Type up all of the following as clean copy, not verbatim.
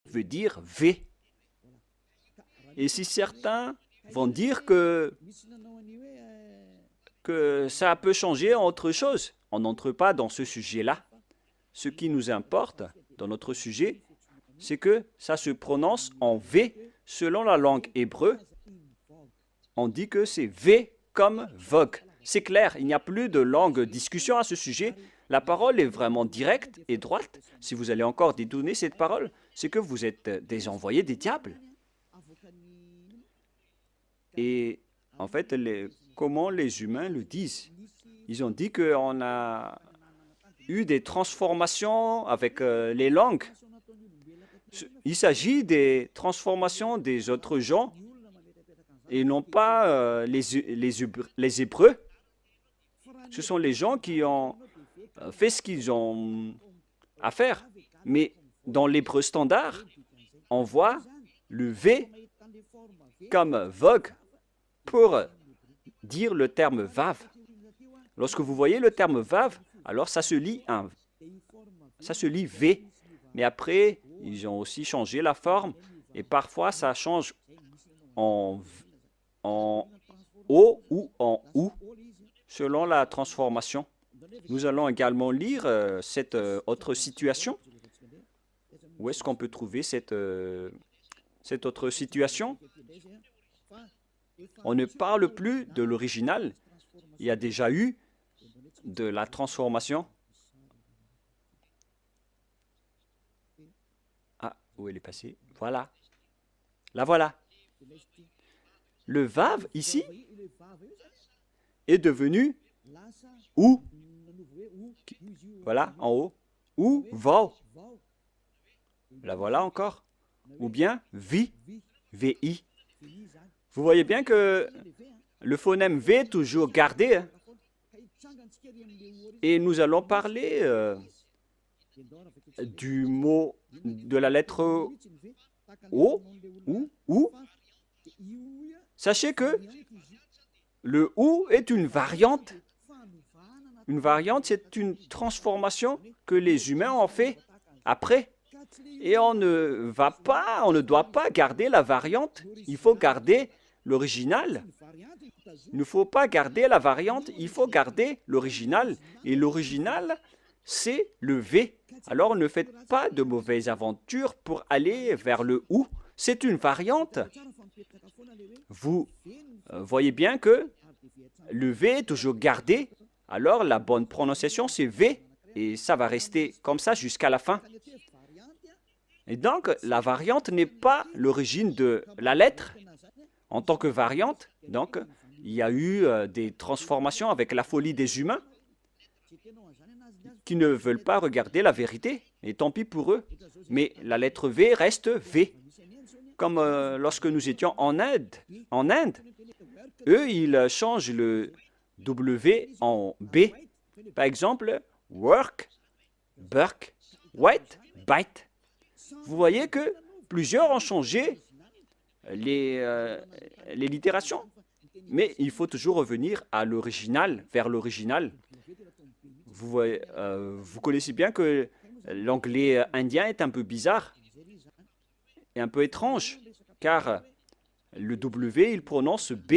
veut dire V. Et si certains vont dire que ça peut changer en autre chose, on n'entre pas dans ce sujet-là. Ce qui nous importe dans notre sujet, c'est que ça se prononce en V selon la langue hébreu. On dit que c'est V comme vogue. C'est clair, il n'y a plus de longue discussion à ce sujet. La parole est vraiment directe et droite. Si vous allez encore détourner cette parole, c'est que vous êtes des envoyés des diables. Et en fait, comment les humains le disent? Ils ont dit qu'on a eu des transformations avec les langues. Il s'agit des transformations des autres gens et non pas les Hébreux. Ce sont les gens qui ont fait ce qu'ils ont à faire. Mais dans l'hébreu standard, on voit le V comme vogue pour dire le terme vav. Lorsque vous voyez le terme vav, alors ça se lit V. Mais après, ils ont aussi changé la forme et parfois ça change en O ou en OU selon la transformation. Nous allons également lire cette autre situation. Où est-ce qu'on peut trouver cette autre situation? On ne parle plus de l'original. Il y a déjà eu de la transformation. Ah, où elle est passée? Voilà. La voilà. Le vav, ici, est devenu ou. Voilà, en haut. Ou vau. La voilà encore. Ou bien vi, vi. Vous voyez bien que le phonème V est toujours gardé. Hein? Et nous allons parler du mot, de la lettre O, ou. Sachez que le OU est une variante. Une variante, c'est une transformation que les humains ont fait après. Et on ne doit pas garder la variante, il faut garder l'original. Il ne faut pas garder la variante, il faut garder l'original. Et l'original, c'est le V. Alors ne faites pas de mauvaises aventures pour aller vers le OU. C'est une variante. Vous voyez bien que le V est toujours gardé. Alors la bonne prononciation, c'est V. Et ça va rester comme ça jusqu'à la fin. Et donc, la variante n'est pas l'origine de la lettre en tant que variante. Donc, il y a eu des transformations avec la folie des humains qui ne veulent pas regarder la vérité. Et tant pis pour eux. Mais la lettre V reste V. Comme lorsque nous étions en Inde, eux, ils changent le W en B. Par exemple, work, burk, wet, bite. Vous voyez que plusieurs ont changé les littérations. Mais il faut toujours revenir à l'original, vers l'original. Vous connaissez bien que l'anglais indien est un peu bizarre et un peu étrange, car le W, il prononce B.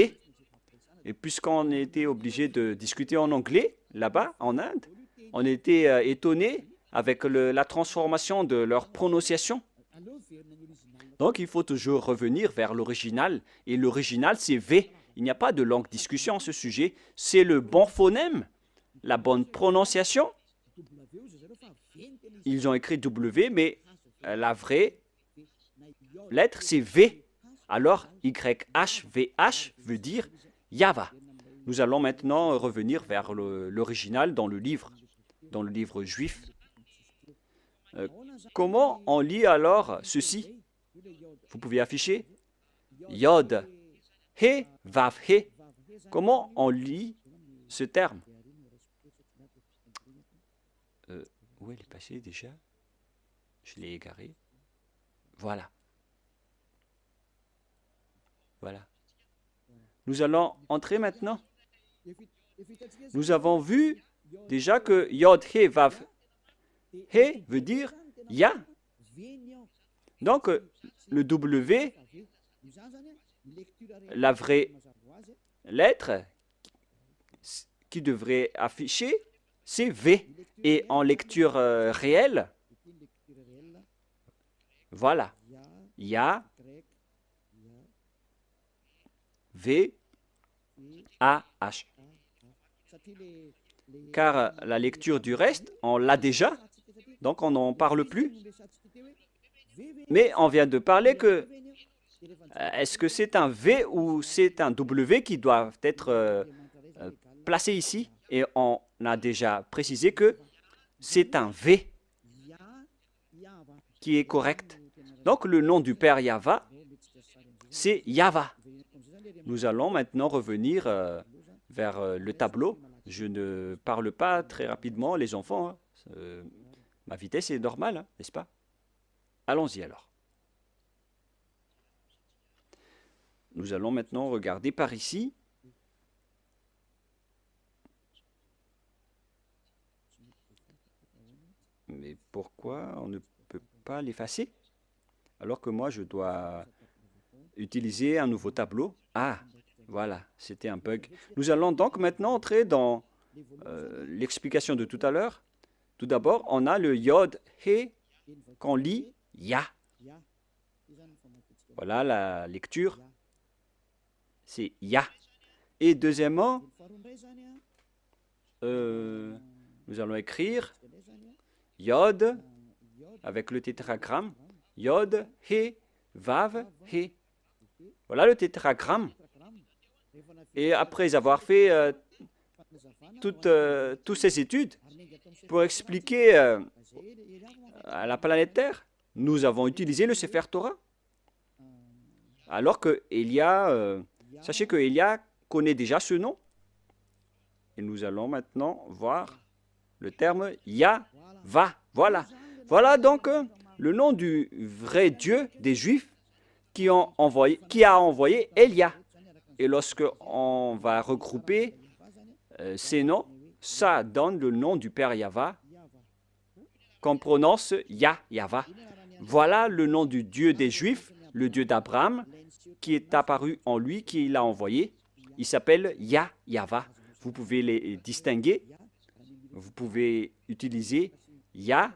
Et puisqu'on était obligé de discuter en anglais, là-bas, en Inde, on était étonné avec la transformation de leur prononciation. Donc, il faut toujours revenir vers l'original. Et l'original, c'est V. Il n'y a pas de longue discussion à ce sujet. C'est le bon phonème, la bonne prononciation. Ils ont écrit W, mais la vraie lettre, c'est V. Alors, YHVH veut dire Yava. Nous allons maintenant revenir vers l'original dans le livre juif. Comment on lit alors ceci? Vous pouvez afficher Yod, He, Vav, He. Comment on lit ce terme? Où elle est passée déjà? Je l'ai égarée. Voilà. Voilà. Nous allons entrer maintenant. Nous avons vu déjà que Yod, He, Vav, He veut dire Ya. Donc, le W, la vraie lettre qui devrait afficher, c'est V. Et en lecture réelle, voilà, Ya, V, A, H. Car la lecture du reste, on l'a déjà, donc on n'en parle plus. Mais on vient de parler que est-ce que c'est un V ou c'est un W qui doivent être placés ici? Et on a déjà précisé que c'est un V qui est correct. Donc le nom du Père Yahva, c'est Yahva. Nous allons maintenant revenir vers le tableau. Je ne parle pas très rapidement, les enfants. Hein. Ma vitesse est normale, hein, n'est-ce pas? Allons-y alors. Nous allons maintenant regarder par ici. Mais pourquoi on ne peut pas l'effacer? Alors que moi, je dois utiliser un nouveau tableau. Ah, voilà, c'était un bug. Nous allons donc maintenant entrer dans l'explication de tout à l'heure. Tout d'abord, on a le Yod, He, qu'on lit Ya. Voilà la lecture. C'est Ya. Et deuxièmement, nous allons écrire Yod avec le tétragramme. Yod, He, Vav, He. Voilà le tétragramme. Et après avoir fait toutes ces études pour expliquer à la planète Terre, nous avons utilisé le Sefer Torah. Alors que Elia, sachez que Elia connaît déjà ce nom. Et nous allons maintenant voir le terme Yahva. Voilà. Voilà donc le nom du vrai Dieu des Juifs qui a envoyé Elia. Et lorsque on va regrouper ces noms, ça donne le nom du Père Yahva qu'on prononce Yahva. Voilà le nom du Dieu des Juifs, le Dieu d'Abraham, qui est apparu en lui, qui l'a envoyé. Il s'appelle Yahva. Vous pouvez les distinguer. Vous pouvez utiliser Ya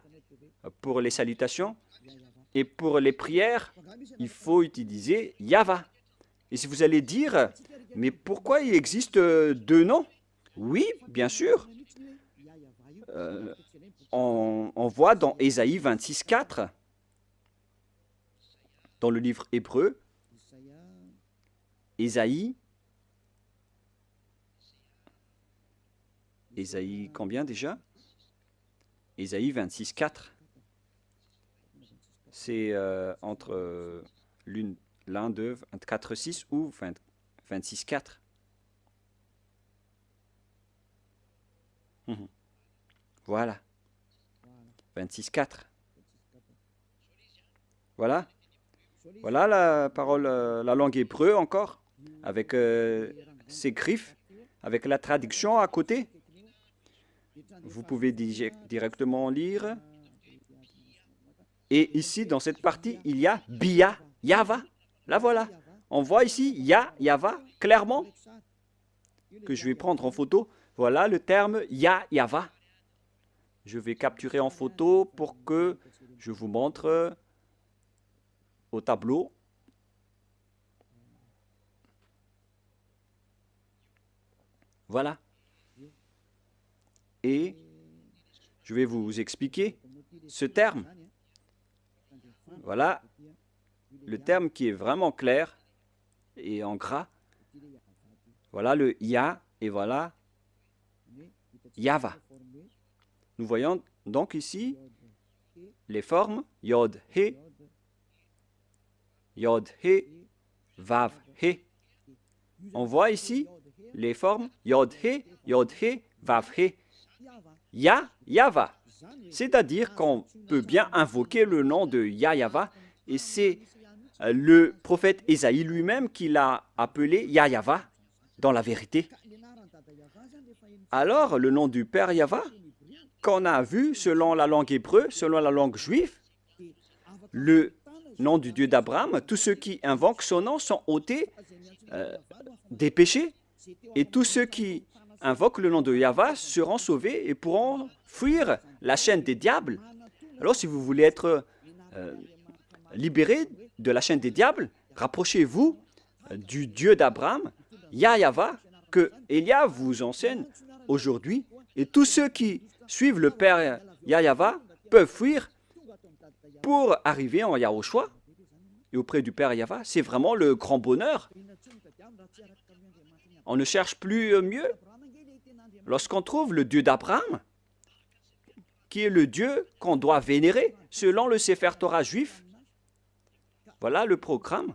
pour les salutations. Et pour les prières, il faut utiliser Yahva. Et si vous allez dire, mais pourquoi il existe deux noms? Oui, bien sûr. On voit dans Ésaïe 26:4, dans le livre hébreu, Ésaïe combien déjà? Ésaïe 26:4. C'est entre l'un de 24:6 ou 26:4. Voilà. 26:4. Voilà. Voilà la parole, la langue hébreu encore, avec ses griffes, avec la traduction à côté. Vous pouvez directement lire. Et ici, dans cette partie, il y a Bia, Yahva. La voilà. On voit ici Yahva, clairement, que je vais prendre en photo. Voilà le terme Yahva. Je vais capturer en photo pour que je vous montre au tableau. Voilà. Et je vais vous expliquer ce terme. Voilà le terme qui est vraiment clair et en gras. Voilà le Ya et voilà Yahva. Nous voyons donc ici les formes Yod, He, Vav, He. On voit ici les formes Yod, He, Vav, He. Yahva. C'est-à-dire qu'on peut bien invoquer le nom de Yahva et c'est le prophète Ésaïe lui-même qui l'a appelé Yahva dans la vérité. Alors, le nom du Père Yahva, qu'on a vu selon la langue hébreu, selon la langue juive, le nom du Dieu d'Abraham, tous ceux qui invoquent son nom sont ôtés des péchés, et tous ceux qui invoquent le nom de Yahva seront sauvés et pourront fuir la chaîne des diables. Alors, si vous voulez être libéré de la chaîne des diables, rapprochez-vous du Dieu d'Abraham, Yahva, que Élia vous enseigne aujourd'hui. Et tous ceux qui suivent le Père Yahva peuvent fuir pour arriver en Yahushua et auprès du Père Yahva. C'est vraiment le grand bonheur. On ne cherche plus mieux. Lorsqu'on trouve le Dieu d'Abraham, qui est le Dieu qu'on doit vénérer selon le Sefer Torah juif, voilà le programme.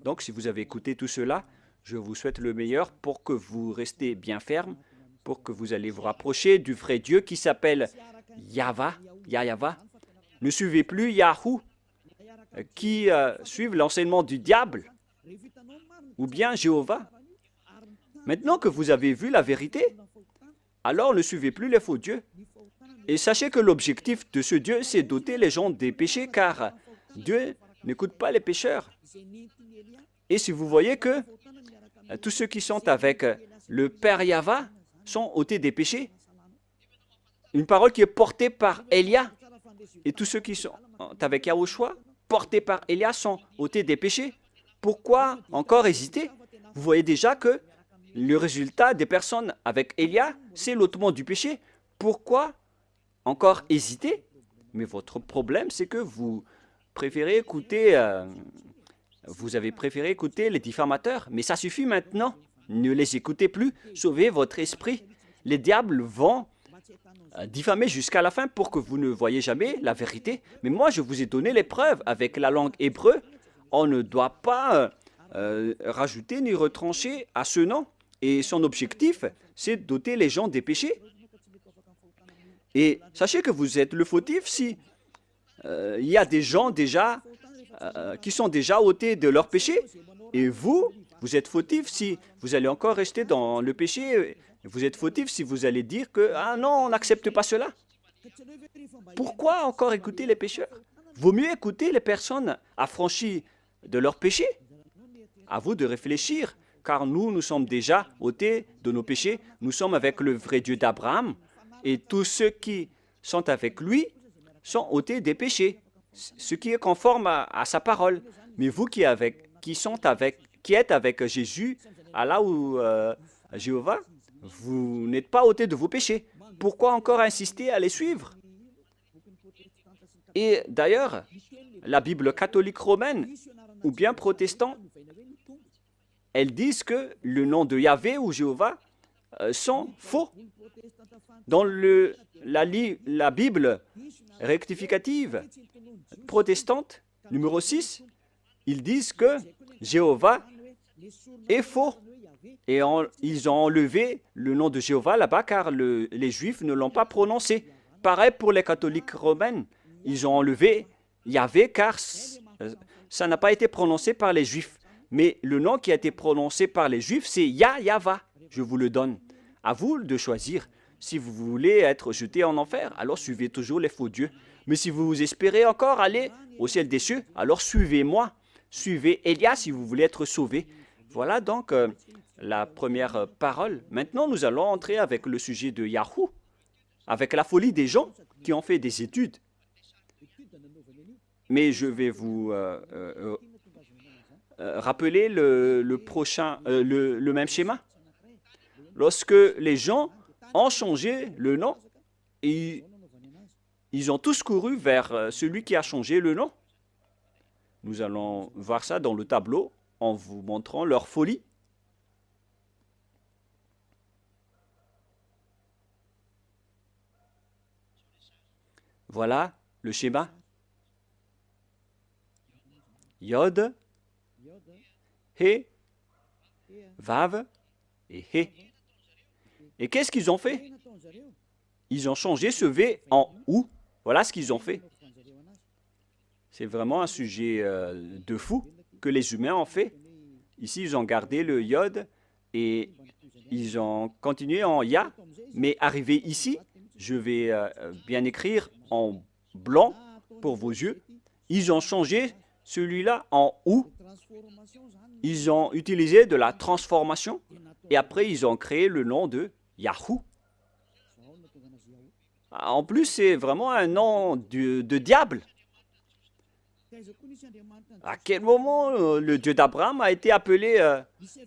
Donc, si vous avez écouté tout cela, je vous souhaite le meilleur pour que vous restez bien ferme, pour que vous allez vous rapprocher du vrai Dieu qui s'appelle Yahva. Ne suivez plus Yahou, qui suivent l'enseignement du diable, ou bien Jéhovah. Maintenant que vous avez vu la vérité, alors ne suivez plus les faux dieux. Et sachez que l'objectif de ce Dieu, c'est d'ôter les gens des péchés, car Dieu n'écoute pas les pécheurs. Et si vous voyez que tous ceux qui sont avec le Père Yahva sont ôtés des péchés, une parole qui est portée par Élia, et tous ceux qui sont avec Yahushua, portés par Élia, sont ôtés des péchés. Pourquoi encore hésiter? Vous voyez déjà que le résultat des personnes avec Élia, c'est l'ôtement du péché. Pourquoi encore hésiter? Mais votre problème, c'est que vous préférez écouter, vous avez préféré écouter les diffamateurs. Mais ça suffit maintenant. Ne les écoutez plus. Sauvez votre esprit. Les diables vont diffamer jusqu'à la fin pour que vous ne voyez jamais la vérité. Mais moi, je vous ai donné les preuves avec la langue hébreu. On ne doit pas rajouter ni retrancher à ce nom. Et son objectif, c'est d'ôter les gens des péchés. Et sachez que vous êtes le fautif si il y a des gens déjà qui sont déjà ôtés de leurs péchés. Et vous êtes fautif si vous allez encore rester dans le péché. Vous êtes fautif si vous allez dire que « Ah non, on n'accepte pas cela ». Pourquoi encore écouter les pécheurs? Vaut mieux écouter les personnes affranchies de leurs péchés. À vous de réfléchir, car nous sommes déjà ôtés de nos péchés. Nous sommes avec le vrai Dieu d'Abraham. Et tous ceux qui sont avec lui sont ôtés des péchés, ce qui est conforme à sa parole. Mais vous qui êtes avec Jésus, Allah ou Jéhovah, vous n'êtes pas ôtés de vos péchés. Pourquoi encore insister à les suivre? Et d'ailleurs, la Bible catholique romaine ou bien protestante, elles disent que le nom de Yahvé ou Jéhovah sont faux. Dans la Bible rectificative protestante, numéro 6, ils disent que Jéhovah est faux. Et ils ont enlevé le nom de Jéhovah là-bas car les Juifs ne l'ont pas prononcé. Pareil pour les catholiques romaines. Ils ont enlevé Yahvé car ça n'a pas été prononcé par les Juifs. Mais le nom qui a été prononcé par les Juifs, c'est Yahva. Je vous le donne. À vous de choisir. Si vous voulez être jeté en enfer, alors suivez toujours les faux dieux. Mais si vous espérez encore aller au ciel des cieux, alors suivez-moi. Suivez Élia si vous voulez être sauvé. Voilà donc la première parole. Maintenant, nous allons entrer avec le sujet de Yahou, avec la folie des gens qui ont fait des études. Mais je vais vous rappeler le même schéma. Lorsque les gens ont changé le nom, et ils ont tous couru vers celui qui a changé le nom. Nous allons voir ça dans le tableau en vous montrant leur folie. Voilà le schéma. Yod, He, Vav et He. Et qu'est-ce qu'ils ont fait? Ils ont changé ce V en OU. Voilà ce qu'ils ont fait. C'est vraiment un sujet de fou que les humains ont fait. Ici, ils ont gardé le Yod et ils ont continué en Ya. Mais arrivé ici, je vais bien écrire en blanc pour vos yeux. Ils ont changé celui-là en ou, ils ont utilisé de la transformation et après ils ont créé le nom de Yahoo. En plus, c'est vraiment un nom de diable. À quel moment le Dieu d'Abraham a été appelé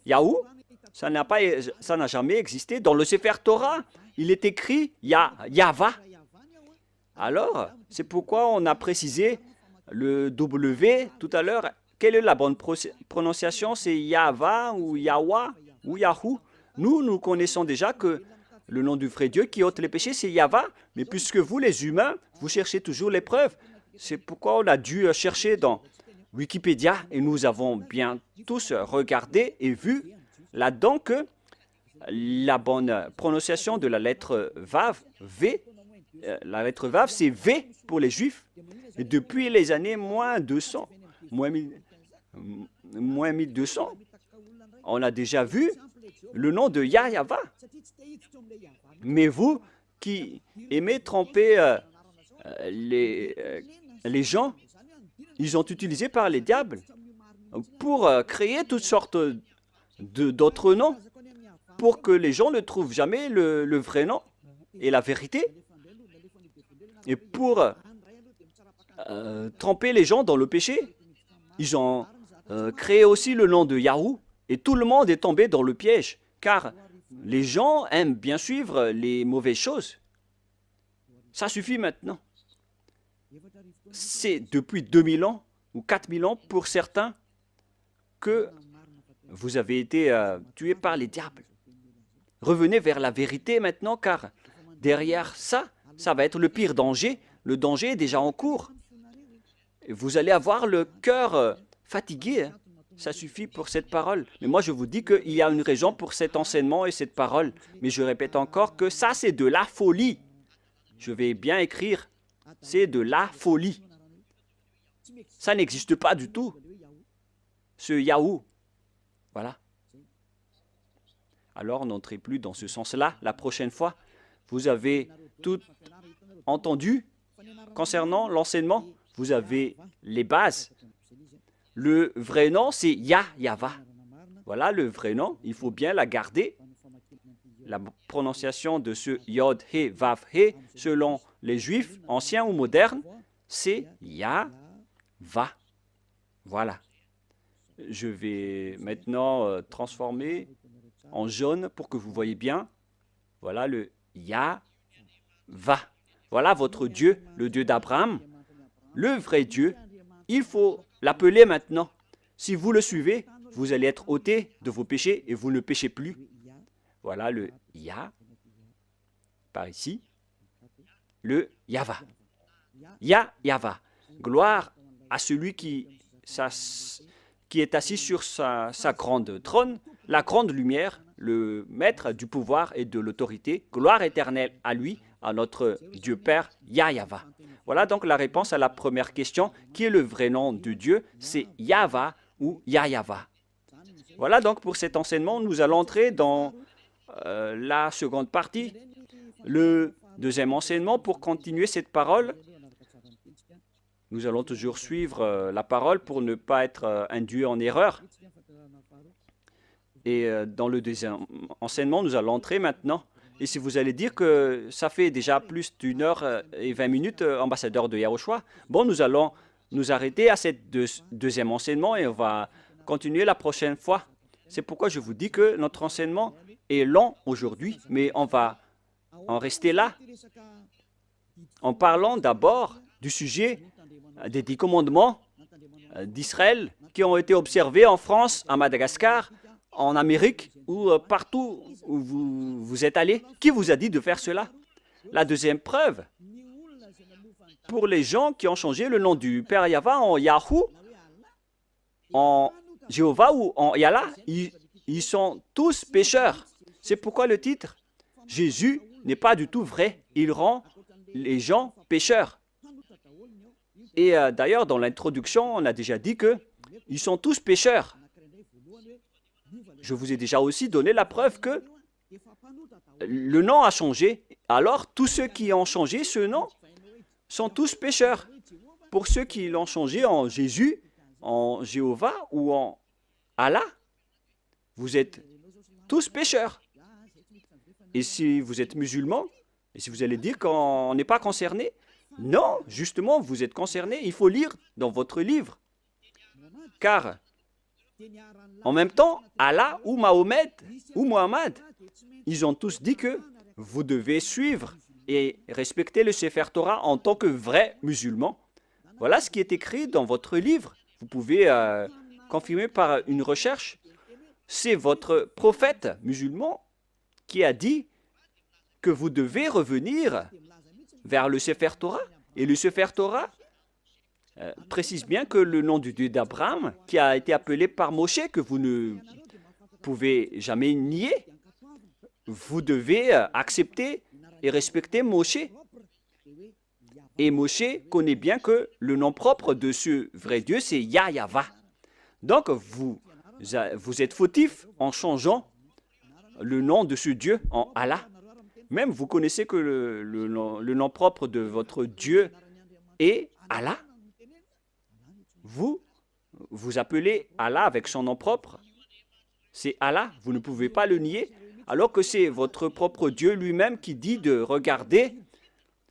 Yahoo? Ça n'a jamais existé. Dans le Sefer Torah, il est écrit Yahva. Alors, c'est pourquoi on a précisé le W tout à l'heure. Quelle est la bonne prononciation? C'est Yahva ou Yahwa ou Yahoo? Nous connaissons déjà que le nom du vrai Dieu qui ôte les péchés, c'est Yahva. Mais puisque vous, les humains, vous cherchez toujours les preuves, c'est pourquoi on a dû chercher dans Wikipédia et nous avons bien tous regardé et vu là-dedans que la bonne prononciation de la lettre Vav, V, la lettre Vav, c'est V pour les Juifs. Et depuis les années moins 200, moins 1200, on a déjà vu le nom de Yahva. Mais vous qui aimez tromper les gens, ils ont utilisé par les diables pour créer toutes sortes d'autres noms pour que les gens ne trouvent jamais le vrai nom et la vérité et pour tremper les gens dans le péché. Ils ont créé aussi le nom de Yahoo et tout le monde est tombé dans le piège car les gens aiment bien suivre les mauvaises choses. Ça suffit maintenant. C'est depuis 2000 ans ou 4000 ans pour certains que vous avez été tués par les diables. Revenez vers la vérité maintenant car derrière ça, ça va être le pire danger. Le danger est déjà en cours. Vous allez avoir le cœur fatigué. Ça suffit pour cette parole. Mais moi, je vous dis qu'il y a une raison pour cet enseignement et cette parole. Mais je répète encore que ça, c'est de la folie. Je vais bien écrire. C'est de la folie. Ça n'existe pas du tout. Ce Yahoo. Voilà. Alors, n'entrez plus dans ce sens-là la prochaine fois. Vous avez tout entendu concernant l'enseignement. Vous avez les bases. Le vrai nom, c'est Yahva. Voilà le vrai nom. Il faut bien la garder. La prononciation de ce Yod, He, Vav, He, selon les Juifs, anciens ou modernes, c'est Yahva. Voilà. Je vais maintenant transformer en jaune pour que vous voyez bien. Voilà le Yahva. Voilà votre Dieu, le Dieu d'Abraham, le vrai Dieu. Il faut l'appeler maintenant. Si vous le suivez, vous allez être ôté de vos péchés et vous ne péchez plus. Voilà le Yah, par ici, le Yahva. Yahva. Gloire à celui qui est assis sur sa grande trône, la grande lumière, le maître du pouvoir et de l'autorité. Gloire éternelle à lui, à notre Dieu Père, Yahva. Voilà donc la réponse à la première question. Qui est le vrai nom de Dieu? C'est Yahva ou Yahva. Voilà donc pour cet enseignement, nous allons entrer dans la seconde partie, le deuxième enseignement. Pour continuer cette parole, nous allons toujours suivre la parole pour ne pas être induit en erreur. Et dans le deuxième enseignement, nous allons entrer maintenant. Et si vous allez dire que ça fait déjà plus d'1 heure et 20 minutes, ambassadeur de Yahushua, bon, nous allons nous arrêter à ce deuxième enseignement et on va continuer la prochaine fois. C'est pourquoi je vous dis que notre enseignement est long aujourd'hui, mais on va en rester là, en parlant d'abord du sujet des 10 commandements d'Israël qui ont été observés en France, à Madagascar, en Amérique ou partout où vous êtes allé. Qui vous a dit de faire cela? La deuxième preuve, pour les gens qui ont changé le nom du Père Yahva en Yahoo, en Jéhovah ou en Yallah, ils sont tous pécheurs. C'est pourquoi le titre, Jésus n'est pas du tout vrai. Il rend les gens pécheurs. Et d'ailleurs, dans l'introduction, on a déjà dit qu'ils sont tous pécheurs. Je vous ai déjà aussi donné la preuve que le nom a changé. Alors, tous ceux qui ont changé ce nom sont tous pécheurs. Pour ceux qui l'ont changé en Jésus, en Jéhovah ou en Allah, vous êtes tous pécheurs. Et si vous êtes musulman, et si vous allez dire qu'on n'est pas concerné, non, justement, vous êtes concerné. Il faut lire dans votre livre. Car, en même temps, Allah ou Mahomet ou Mohammed, ils ont tous dit que vous devez suivre et respecter le Sefer Torah en tant que vrai musulman. Voilà ce qui est écrit dans votre livre. Vous pouvez confirmer par une recherche. C'est votre prophète musulman qui a dit que vous devez revenir vers le Sefer Torah. Et le Sefer Torah précise bien que le nom du Dieu d'Abraham, qui a été appelé par Moshe, que vous ne pouvez jamais nier, vous devez accepter et respecter Moshe. Et Moshe connaît bien que le nom propre de ce vrai Dieu, c'est Yahweh. Donc, vous êtes fautif en changeant le nom de ce Dieu en Allah. Même vous connaissez que le nom propre de votre Dieu est Allah. Vous appelez Allah avec son nom propre. C'est Allah, vous ne pouvez pas le nier, alors que c'est votre propre Dieu lui-même qui dit de regarder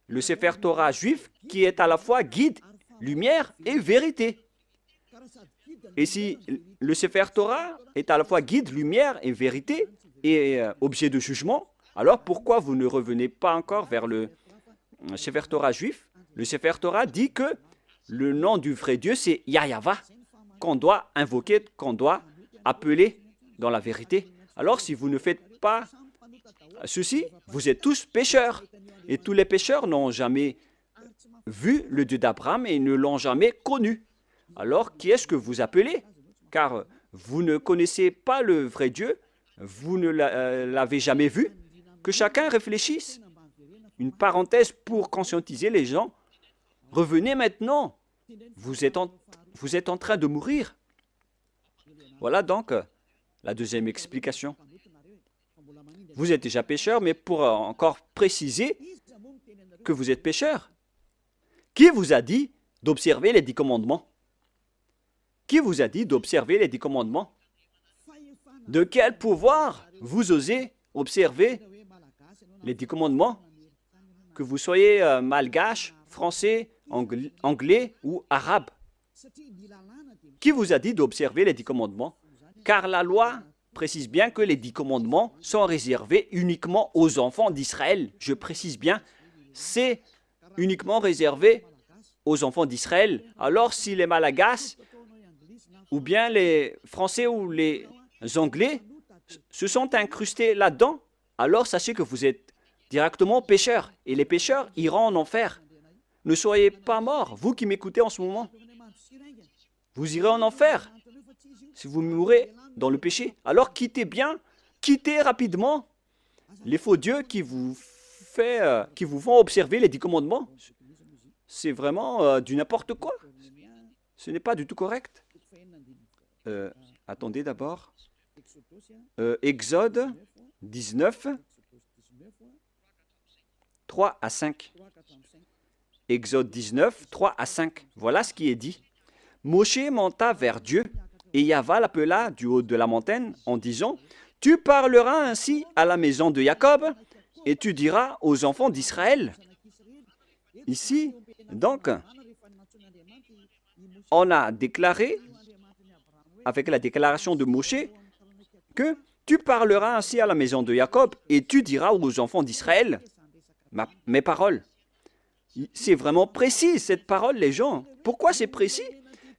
le Sefer Torah juif qui est à la fois guide, lumière et vérité. Et si le Sefer Torah est à la fois guide, lumière et vérité et objet de jugement, alors pourquoi vous ne revenez pas encore vers le Sefer Torah juif? Le Sefer Torah dit que le nom du vrai Dieu, c'est Yahweh, qu'on doit invoquer, qu'on doit appeler dans la vérité. Alors si vous ne faites pas ceci, vous êtes tous pécheurs. Et tous les pécheurs n'ont jamais vu le Dieu d'Abraham et ne l'ont jamais connu. Alors qui est-ce que vous appelez? Car vous ne connaissez pas le vrai Dieu, vous ne l'avez jamais vu. Que chacun réfléchisse. Une parenthèse pour conscientiser les gens. Revenez maintenant. Vous êtes en train de mourir. Voilà donc la deuxième explication. Vous êtes déjà pécheur, mais pour encore préciser que vous êtes pécheur, qui vous a dit d'observer les 10 commandements? Qui vous a dit d'observer les 10 commandements? De quel pouvoir vous osez observer les 10 commandements? Que vous soyez malgache, français, anglais ou arabe. Qui vous a dit d'observer les 10 commandements? Car la loi précise bien que les 10 commandements sont réservés uniquement aux enfants d'Israël. Je précise bien, c'est uniquement réservé aux enfants d'Israël. Alors si les Malagasy, ou bien les Français ou les Anglais se sont incrustés là-dedans, alors sachez que vous êtes directement pécheurs. Et les pécheurs iront en enfer. Ne soyez pas morts, vous qui m'écoutez en ce moment. Vous irez en enfer si vous mourrez dans le péché. Alors quittez rapidement les faux dieux qui vous font observer les 10 commandements. C'est vraiment du n'importe quoi. Ce n'est pas du tout correct. Attendez d'abord. Exode 19, 3 à 5. Exode 19, 3 à 5. Voilà ce qui est dit. Moshe monta vers Dieu, et Yahweh l'appela du haut de la montagne en disant, « Tu parleras ainsi à la maison de Jacob, et tu diras aux enfants d'Israël. » Ici, donc, on a déclaré, avec la déclaration de Moshe, que tu parleras ainsi à la maison de Jacob, et tu diras aux enfants d'Israël mes paroles. C'est vraiment précis, cette parole, les gens. Pourquoi c'est précis?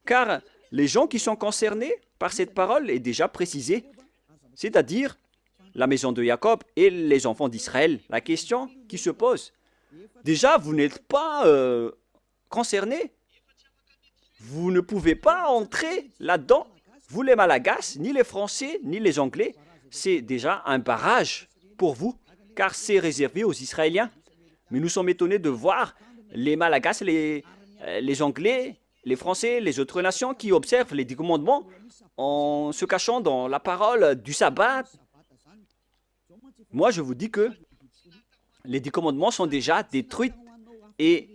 Car les gens qui sont concernés par cette parole est déjà précisée, c'est-à-dire la maison de Jacob et les enfants d'Israël. La question qui se pose, déjà, vous n'êtes pas concernés. Vous ne pouvez pas entrer là-dedans. Vous, les Malagasy, ni les Français, ni les Anglais, c'est déjà un barrage pour vous, car c'est réservé aux Israéliens. Mais nous sommes étonnés de voir les Malagasy, les Anglais, les Français, les autres nations qui observent les 10 commandements en se cachant dans la parole du sabbat. Moi, je vous dis que les 10 commandements sont déjà détruits et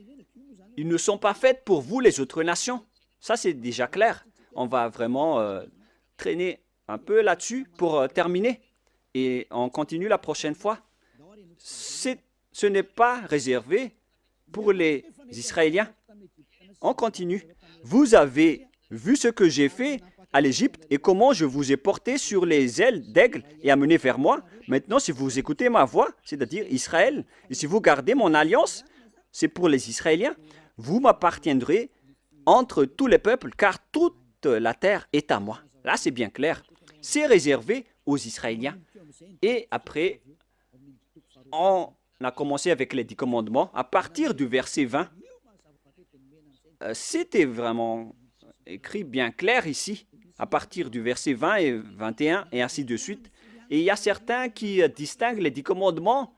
ils ne sont pas faits pour vous, les autres nations. Ça, c'est déjà clair. on va vraiment traîner un peu là-dessus pour terminer. Et on continue la prochaine fois. Ce n'est pas réservé pour les Israéliens. On continue. Vous avez vu ce que j'ai fait à l'Égypte et comment je vous ai porté sur les ailes d'aigle et amené vers moi. Maintenant, si vous écoutez ma voix, c'est-à-dire Israël, et si vous gardez mon alliance, c'est pour les Israéliens, vous m'appartiendrez entre tous les peuples, car toute la terre est à moi. Là, c'est bien clair. C'est réservé aux Israéliens. Et après, on a commencé avec les 10 commandements. À partir du verset 20, c'était vraiment écrit bien clair ici, à partir du verset 20 et 21, et ainsi de suite. Et il y a certains qui distinguent les 10 commandements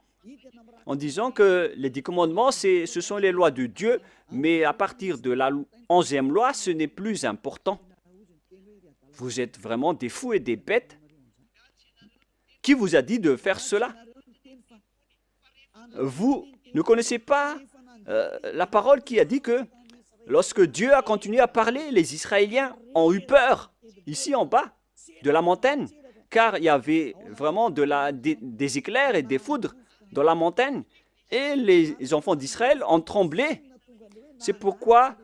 en disant que les 10 commandements, ce sont les lois de Dieu, mais à partir de la 11e loi, ce n'est plus important. Vous êtes vraiment des fous et des bêtes. Qui vous a dit de faire cela? Vous ne connaissez pas la parole qui a dit que lorsque Dieu a continué à parler, les Israéliens ont eu peur, ici en bas, de la montagne, car il y avait vraiment des éclairs et des foudres dans la montagne, et les enfants d'Israël ont tremblé. C'est pourquoi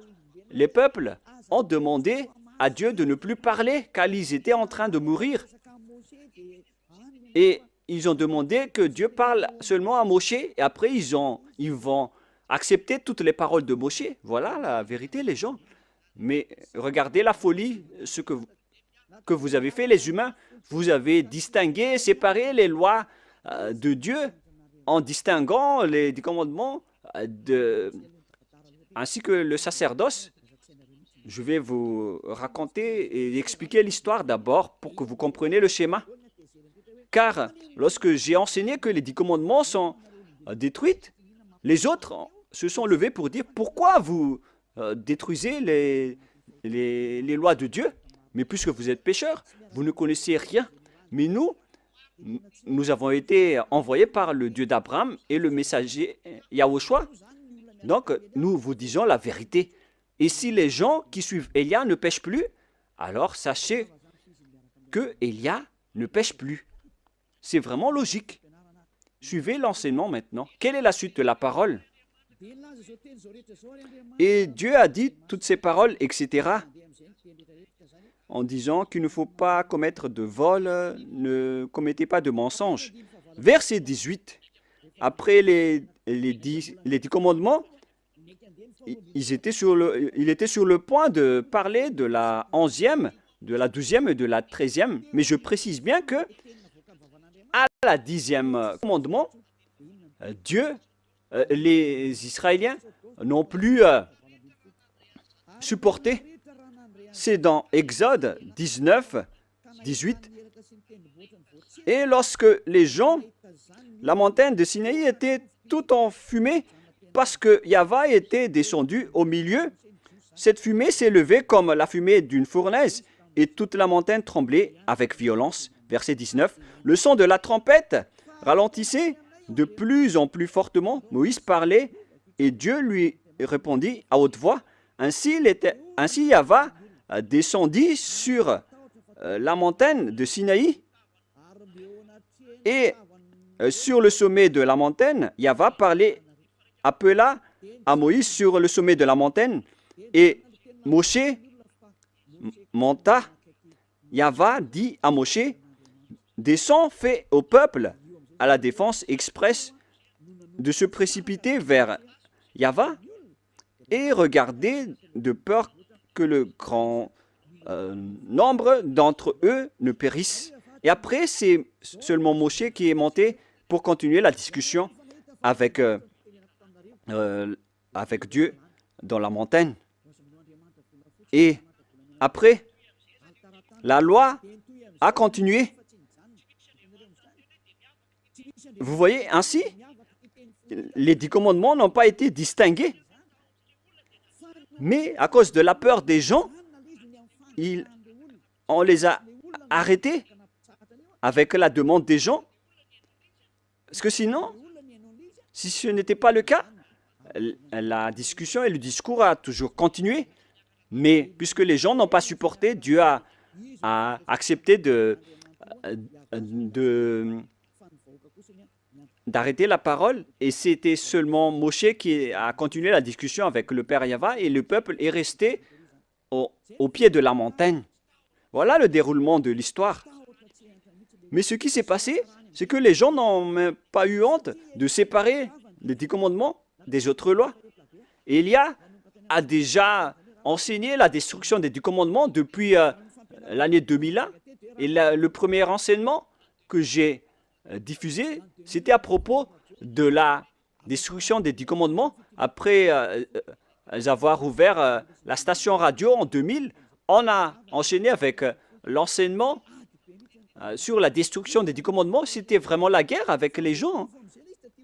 les peuples ont demandé à Dieu de ne plus parler, car ils étaient en train de mourir. Et ils ont demandé que Dieu parle seulement à Moshe, et après ils vont accepter toutes les paroles de Moshe. Voilà la vérité, les gens. Mais regardez la folie, ce que vous avez fait, les humains. Vous avez distingué, séparé les lois de Dieu en distinguant les 10 commandements ainsi que le sacerdoce. Je vais vous raconter et expliquer l'histoire d'abord pour que vous compreniez le schéma. Car lorsque j'ai enseigné que les 10 commandements sont détruits, les autres se sont levés pour dire pourquoi vous détruisez les lois de Dieu. Mais puisque vous êtes pécheurs, vous ne connaissez rien. Mais nous avons été envoyés par le Dieu d'Abraham et le messager Yahushua. Donc, nous vous disons la vérité. Et si les gens qui suivent Élia ne pêchent plus, alors sachez que Élia ne pêche plus. C'est vraiment logique. Suivez l'enseignement maintenant. Quelle est la suite de la parole? Et Dieu a dit toutes ces paroles, etc., en disant qu'il ne faut pas commettre de vol, ne commettez pas de mensonge. Verset 18, après les 10 commandements, il était sur le point de parler de la 11e, de la 12e et de la 13e, mais je précise bien que à la 10e commandement, Dieu, les Israéliens n'ont plus supporté. C'est dans Exode 19, 18. Et lorsque les gens, la montagne de Sinaï était tout en fumée parce que Yahva était descendu au milieu. Cette fumée s'est levée comme la fumée d'une fournaise et toute la montagne tremblait avec violence. Verset 19. Le son de la trompette ralentissait de plus en plus fortement. Moïse parlait et Dieu lui répondit à haute voix. Ainsi Yahva descendit sur la montagne de Sinaï et sur le sommet de la montagne, Yahva appela à Moïse sur le sommet de la montagne et Moshe monta. Yahva dit à Moshe, descends, fais au peuple à la défense expresse de se précipiter vers Yahva et regardez de peur que le grand nombre d'entre eux ne périssent. Et après, c'est seulement Moshe qui est monté pour continuer la discussion avec Dieu dans la montagne. Et après, la loi a continué. Vous voyez, ainsi, les 10 commandements n'ont pas été distingués. Mais à cause de la peur des gens, on les a arrêtés avec la demande des gens. Parce que sinon, si ce n'était pas le cas, la discussion et le discours a toujours continué. Mais puisque les gens n'ont pas supporté, Dieu a accepté d'arrêter la parole. Et c'était seulement Moshe qui a continué la discussion avec le Père Yahva et le peuple est resté au pied de la montagne. Voilà le déroulement de l'histoire. Mais ce qui s'est passé, c'est que les gens n'ont même pas eu honte de séparer les 10 commandements des autres lois. Et Élia a déjà enseigné la destruction des 10 commandements depuis l'année 2001. Et le premier enseignement que j'ai diffusé, c'était à propos de la destruction des 10 commandements. Après avoir ouvert la station radio en 2000, on a enchaîné avec l'enseignement sur la destruction des 10 commandements. C'était vraiment la guerre avec les gens. Hein,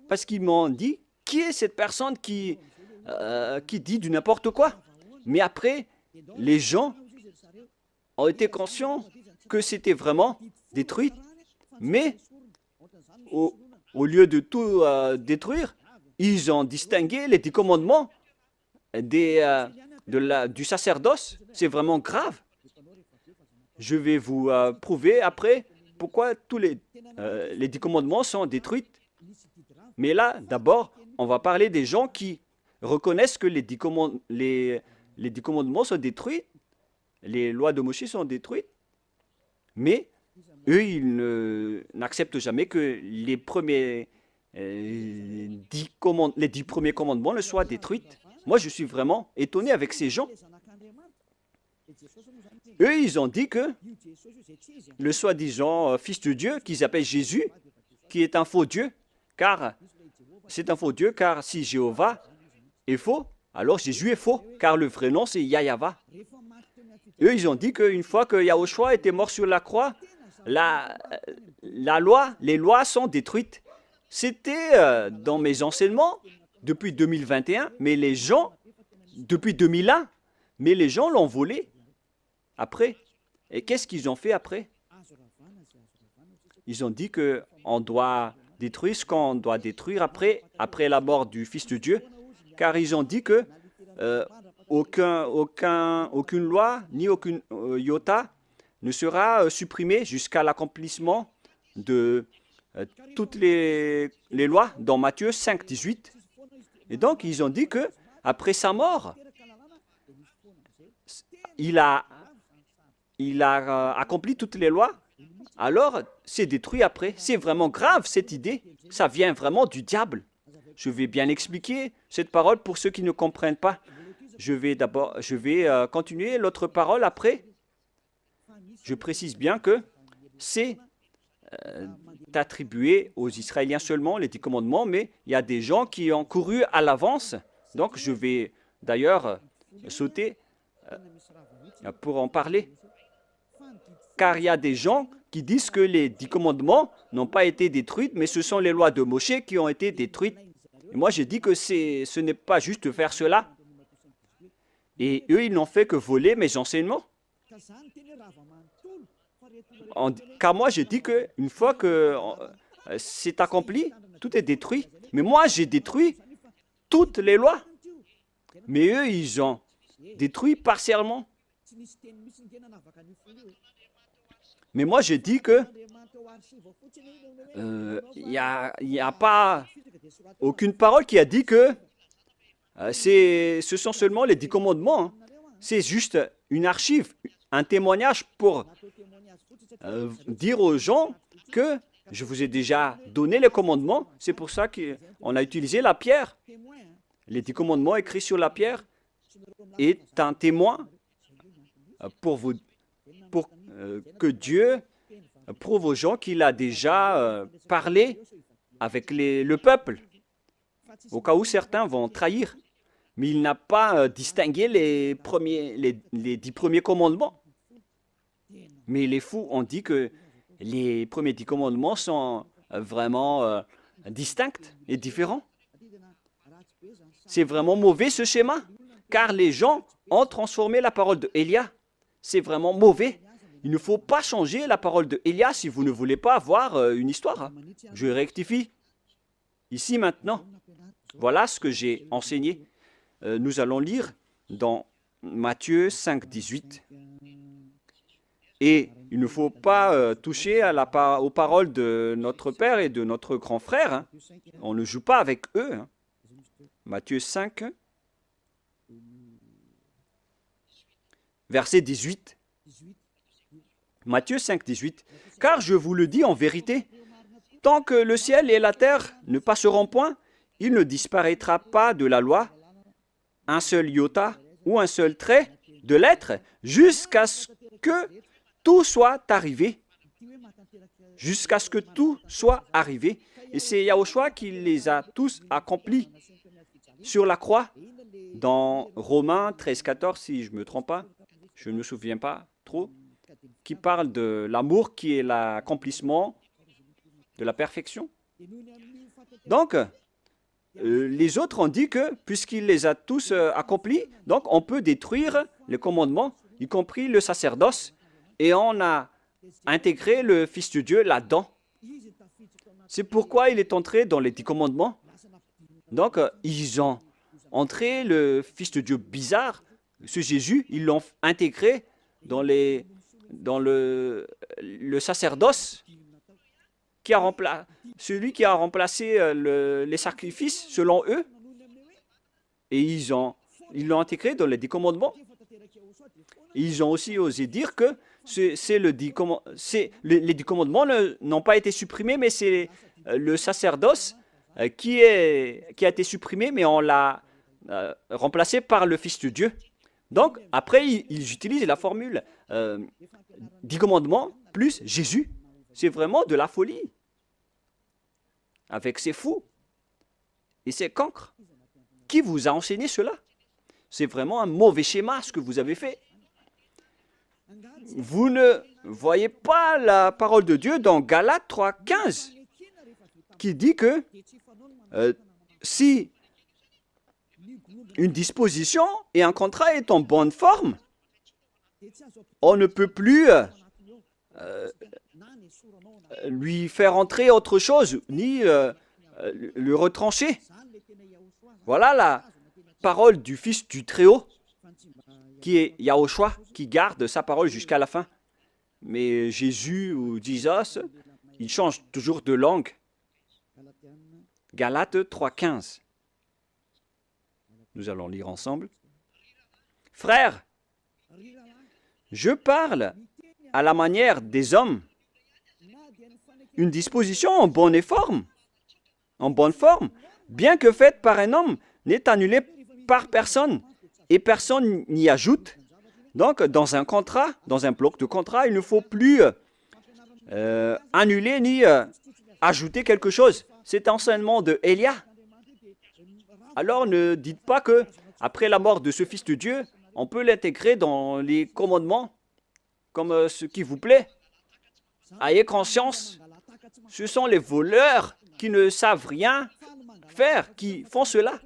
parce qu'ils m'ont dit, qui est cette personne qui dit du n'importe quoi? Mais après, les gens ont été conscients que c'était vraiment détruit. Mais au lieu de tout détruire, ils ont distingué les 10 commandements du sacerdoce. C'est vraiment grave. Je vais vous prouver après pourquoi tous les 10 commandements sont détruits. Mais là, d'abord, on va parler des gens qui reconnaissent que les 10 commandements sont détruits, les lois de Moïse sont détruites, mais eux, ils n'acceptent jamais que les 10 premiers commandements ne soient détruits. Moi, je suis vraiment étonné avec ces gens. Eux, ils ont dit que le soi-disant fils de Dieu, qu'ils appellent Jésus, qui est un faux Dieu, car c'est un faux Dieu, car si Jéhovah est faux, alors Jésus est faux, car le vrai nom c'est Yahva. Eux, ils ont dit qu'une fois que Yahushua était mort sur la croix, les lois sont détruites. C'était dans mes enseignements depuis 2021, mais les gens, depuis 2001, mais les gens l'ont volé après. Et qu'est-ce qu'ils ont fait après? Ils ont dit qu'on doit détruire ce qu'on doit détruire après la mort du Fils de Dieu, car ils ont dit que aucune loi ni aucune iota ne sera supprimée jusqu'à l'accomplissement de toutes les lois dans Matthieu 5, 18. Et donc, ils ont dit que après sa mort, il a accompli toutes les lois, alors c'est détruit après. C'est vraiment grave cette idée. Ça vient vraiment du diable. Je vais bien expliquer cette parole pour ceux qui ne comprennent pas. Je vais continuer l'autre parole après. Je précise bien que c'est attribué aux Israéliens seulement, les 10 commandements, mais il y a des gens qui ont couru à l'avance. Donc je vais d'ailleurs sauter pour en parler. Car il y a des gens qui disent que les 10 commandements n'ont pas été détruits, mais ce sont les lois de Moshe qui ont été détruites. Et moi, j'ai dit que ce n'est pas juste de faire cela. Et eux, ils n'ont fait que voler mes enseignements. Car moi, j'ai dit qu'une fois que c'est accompli, tout est détruit. Mais moi, j'ai détruit toutes les lois. Mais eux, ils ont détruit partiellement. Mais moi, j'ai dit que il n'y a pas aucune parole qui a dit que ce sont seulement les 10 commandements. Hein. C'est juste une archive, un témoignage pour dire aux gens que je vous ai déjà donné les commandements. C'est pour ça qu'on a utilisé la pierre. Les 10 commandements écrits sur la pierre est un témoin pour que Dieu prouve aux gens qu'il a déjà parlé avec le peuple, au cas où certains vont trahir. Mais il n'a pas distingué les 10 premiers commandements. Mais les fous ont dit que les premiers 10 commandements sont vraiment distincts et différents. C'est vraiment mauvais ce schéma, car les gens ont transformé la parole de Élia. C'est vraiment mauvais. Il ne faut pas changer la parole de Élia si vous ne voulez pas avoir une histoire. Je rectifie. Ici maintenant, voilà ce que j'ai enseigné. Nous allons lire dans Matthieu 5, 18. Et il ne faut pas toucher aux paroles de notre père et de notre grand frère. Hein. On ne joue pas avec eux. Hein. Matthieu 5, verset 18. Matthieu 5, 18. Car je vous le dis en vérité, tant que le ciel et la terre ne passeront point, il ne disparaîtra pas de la loi un seul iota ou un seul trait de lettre jusqu'à ce que tout soit arrivé. Jusqu'à ce que tout soit arrivé. Et c'est Yahushua qui les a tous accomplis sur la croix. Dans Romains 13, 14, si je ne me trompe pas, je ne me souviens pas trop, qui parle de l'amour qui est l'accomplissement de la perfection. Donc, les autres ont dit que, puisqu'il les a tous accomplis, donc on peut détruire les commandements, y compris le sacerdoce, et on a intégré le Fils de Dieu là-dedans. C'est pourquoi il est entré dans les 10 commandements. Donc, ils ont entré le Fils de Dieu bizarre, ce Jésus, ils l'ont intégré dans le sacerdoce, celui qui a remplacé les sacrifices selon eux, et ils l'ont intégré dans les 10 commandements. Ils ont aussi osé dire que les 10 commandements n'ont pas été supprimés, mais c'est le sacerdoce qui a été supprimé, mais on l'a remplacé par le Fils de Dieu. Donc, après, ils utilisent la formule 10 commandements plus Jésus. C'est vraiment de la folie. Avec ces fous et ces cancres. Qui vous a enseigné cela? C'est vraiment un mauvais schéma ce que vous avez fait. Vous ne voyez pas la parole de Dieu dans Galates 3, 15 qui dit que si une disposition et un contrat est en bonne forme, on ne peut plus lui faire entrer autre chose, ni le retrancher. Voilà la parole du Fils du Très-Haut, qui est Yahushua, qui garde sa parole jusqu'à la fin. Mais Jésus ou Jesus, il change toujours de langue. Galates 3,15. Nous allons lire ensemble. Frères, je parle à la manière des hommes. Une disposition en bonne forme, bien que faite par un homme, n'est annulée par personne, et personne n'y ajoute. Donc, dans un contrat, dans un bloc de contrat, il ne faut plus annuler ni ajouter quelque chose. C'est enseignement de Élia. Alors, ne dites pas que après la mort de ce Fils de Dieu, on peut l'intégrer dans les commandements comme ce qui vous plaît. Ayez conscience, ce sont les voleurs qui ne savent rien faire, qui font cela.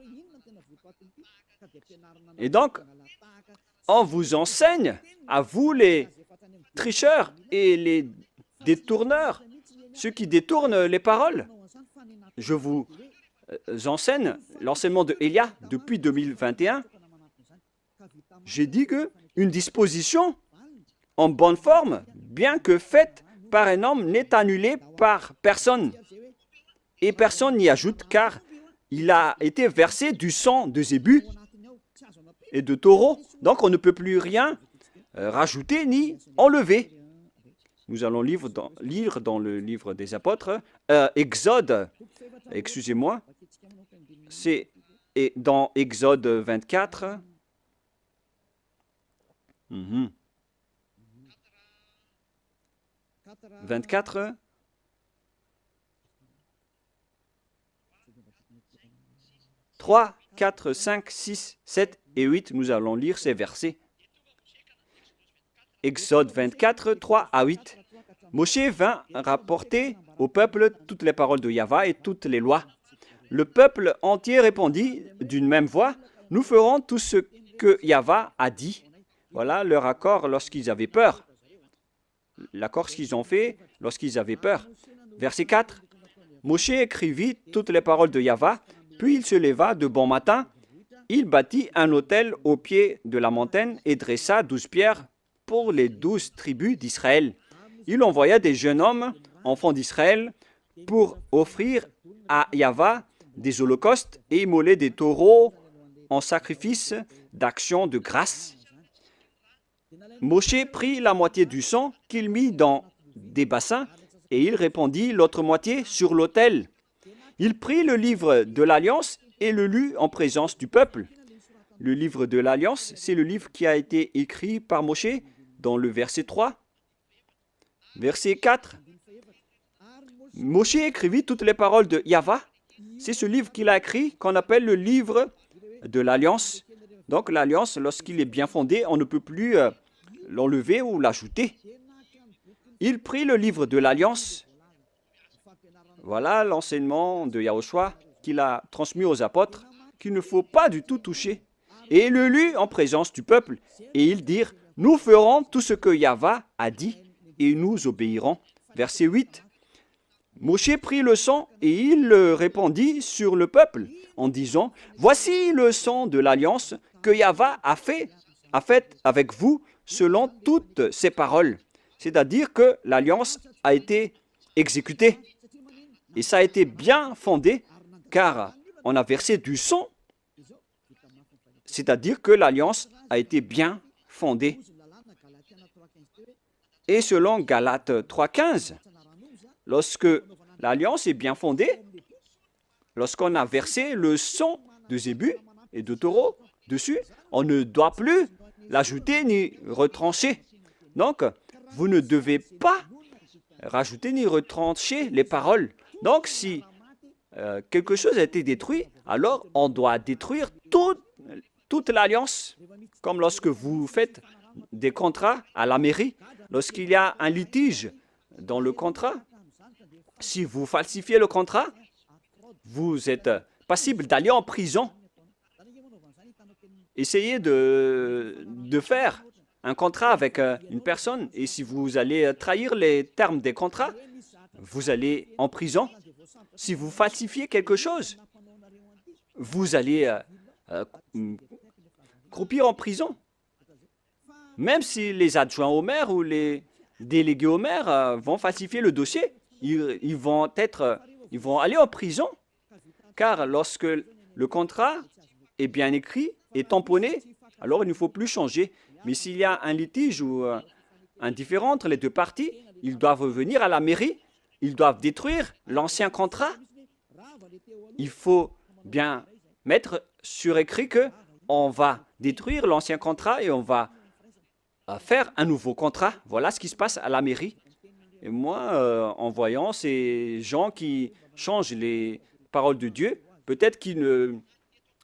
Et donc, on vous enseigne, à vous les tricheurs et les détourneurs, ceux qui détournent les paroles. Je vous enseigne l'enseignement de Élia depuis 2021. J'ai dit qu'une disposition en bonne forme, bien que faite par un homme, n'est annulée par personne. Et personne n'y ajoute, car il a été versé du sang de zébu et de taureau. Donc on ne peut plus rien rajouter ni enlever. Nous allons lire dans le livre des apôtres, Exode, excusez-moi, c'est dans Exode 24. 24. « 3, 4, 5, 6, 7 et 8, nous allons lire ces versets. Exode 24, 3 à 8. Moshe vint rapporter au peuple toutes les paroles de Yahva et toutes les lois. Le peuple entier répondit d'une même voix, « Nous ferons tout ce que Yahva a dit. » Voilà leur accord lorsqu'ils avaient peur. L'accord qu'ils ont fait lorsqu'ils avaient peur. Verset 4. Moshe écrivit toutes les paroles de Yahva, puis il se leva de bon matin il bâtit un autel au pied de la montagne et dressa 12 pierres pour les 12 tribus d'Israël. Il envoya des jeunes hommes, enfants d'Israël, pour offrir à Yahva des holocaustes et immoler des taureaux en sacrifice d'action de grâce. Moshe prit la moitié du sang qu'il mit dans des bassins et il répandit l'autre moitié sur l'autel. Il prit le livre de l'Alliance et le lut en présence du peuple. Le livre de l'Alliance, c'est le livre qui a été écrit par Moshe dans le verset 3. Verset 4. Moshe écrivit toutes les paroles de Yahva. C'est ce livre qu'il a écrit qu'on appelle le livre de l'Alliance. Donc l'Alliance, lorsqu'il est bien fondé, on ne peut plus l'enlever ou l'ajouter. Il prit le livre de l'Alliance. Voilà l'enseignement de Yahushua qu'il a transmis aux apôtres, qu'il ne faut pas du tout toucher. Et il le lut en présence du peuple. Et ils dirent, nous ferons tout ce que Yahva a dit et nous obéirons. Verset 8. Moshe prit le sang et il le répandit sur le peuple en disant, voici le sang de l'alliance que Yahva a fait avec vous selon toutes ses paroles. C'est-à-dire que l'alliance a été exécutée. Et ça a été bien fondé car on a versé du sang. C'est-à-dire que l'alliance a été bien fondée. Et selon Galates 3,15, lorsque l'alliance est bien fondée, lorsqu'on a versé le sang de zébu et de taureau dessus, on ne doit plus l'ajouter ni retrancher. Donc, vous ne devez pas rajouter ni retrancher les paroles. Donc, si quelque chose a été détruit, alors on doit détruire toute l'alliance. Comme lorsque vous faites des contrats à la mairie, lorsqu'il y a un litige dans le contrat, si vous falsifiez le contrat, vous êtes passible d'aller en prison. Essayez de faire un contrat avec une personne et si vous allez trahir les termes des contrats, vous allez en prison. Si vous falsifiez quelque chose, vous allez croupir en prison. Même si les adjoints au maire ou les délégués au maire vont falsifier le dossier, ils vont aller en prison. Car lorsque le contrat est bien écrit et tamponné, alors il ne faut plus changer. Mais s'il y a un litige ou un différend entre les deux parties, ils doivent revenir à la mairie, ils doivent détruire l'ancien contrat. Il faut bien mettre sur écrit qu'on va détruire l'ancien contrat et on va faire un nouveau contrat. Voilà ce qui se passe à la mairie. Et moi, en voyant ces gens qui changent les paroles de Dieu, peut-être qu'ils ne...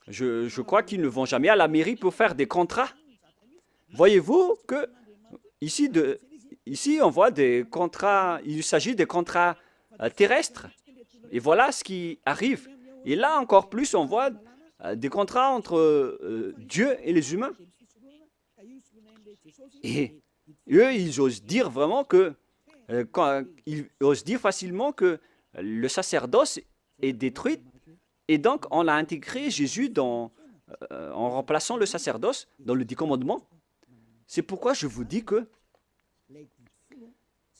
Je crois qu'ils ne vont jamais à la mairie pour faire des contrats. Voyez-vous que ici, on voit des contrats, il s'agit des contrats terrestres. Et voilà ce qui arrive. Et là, encore plus, on voit des contrats entre Dieu et les humains. Et eux, ils osent dire vraiment ils osent dire facilement que le sacerdoce est détruit. Et donc, on a intégré Jésus en remplaçant le sacerdoce dans le 10 commandements. C'est pourquoi je vous dis que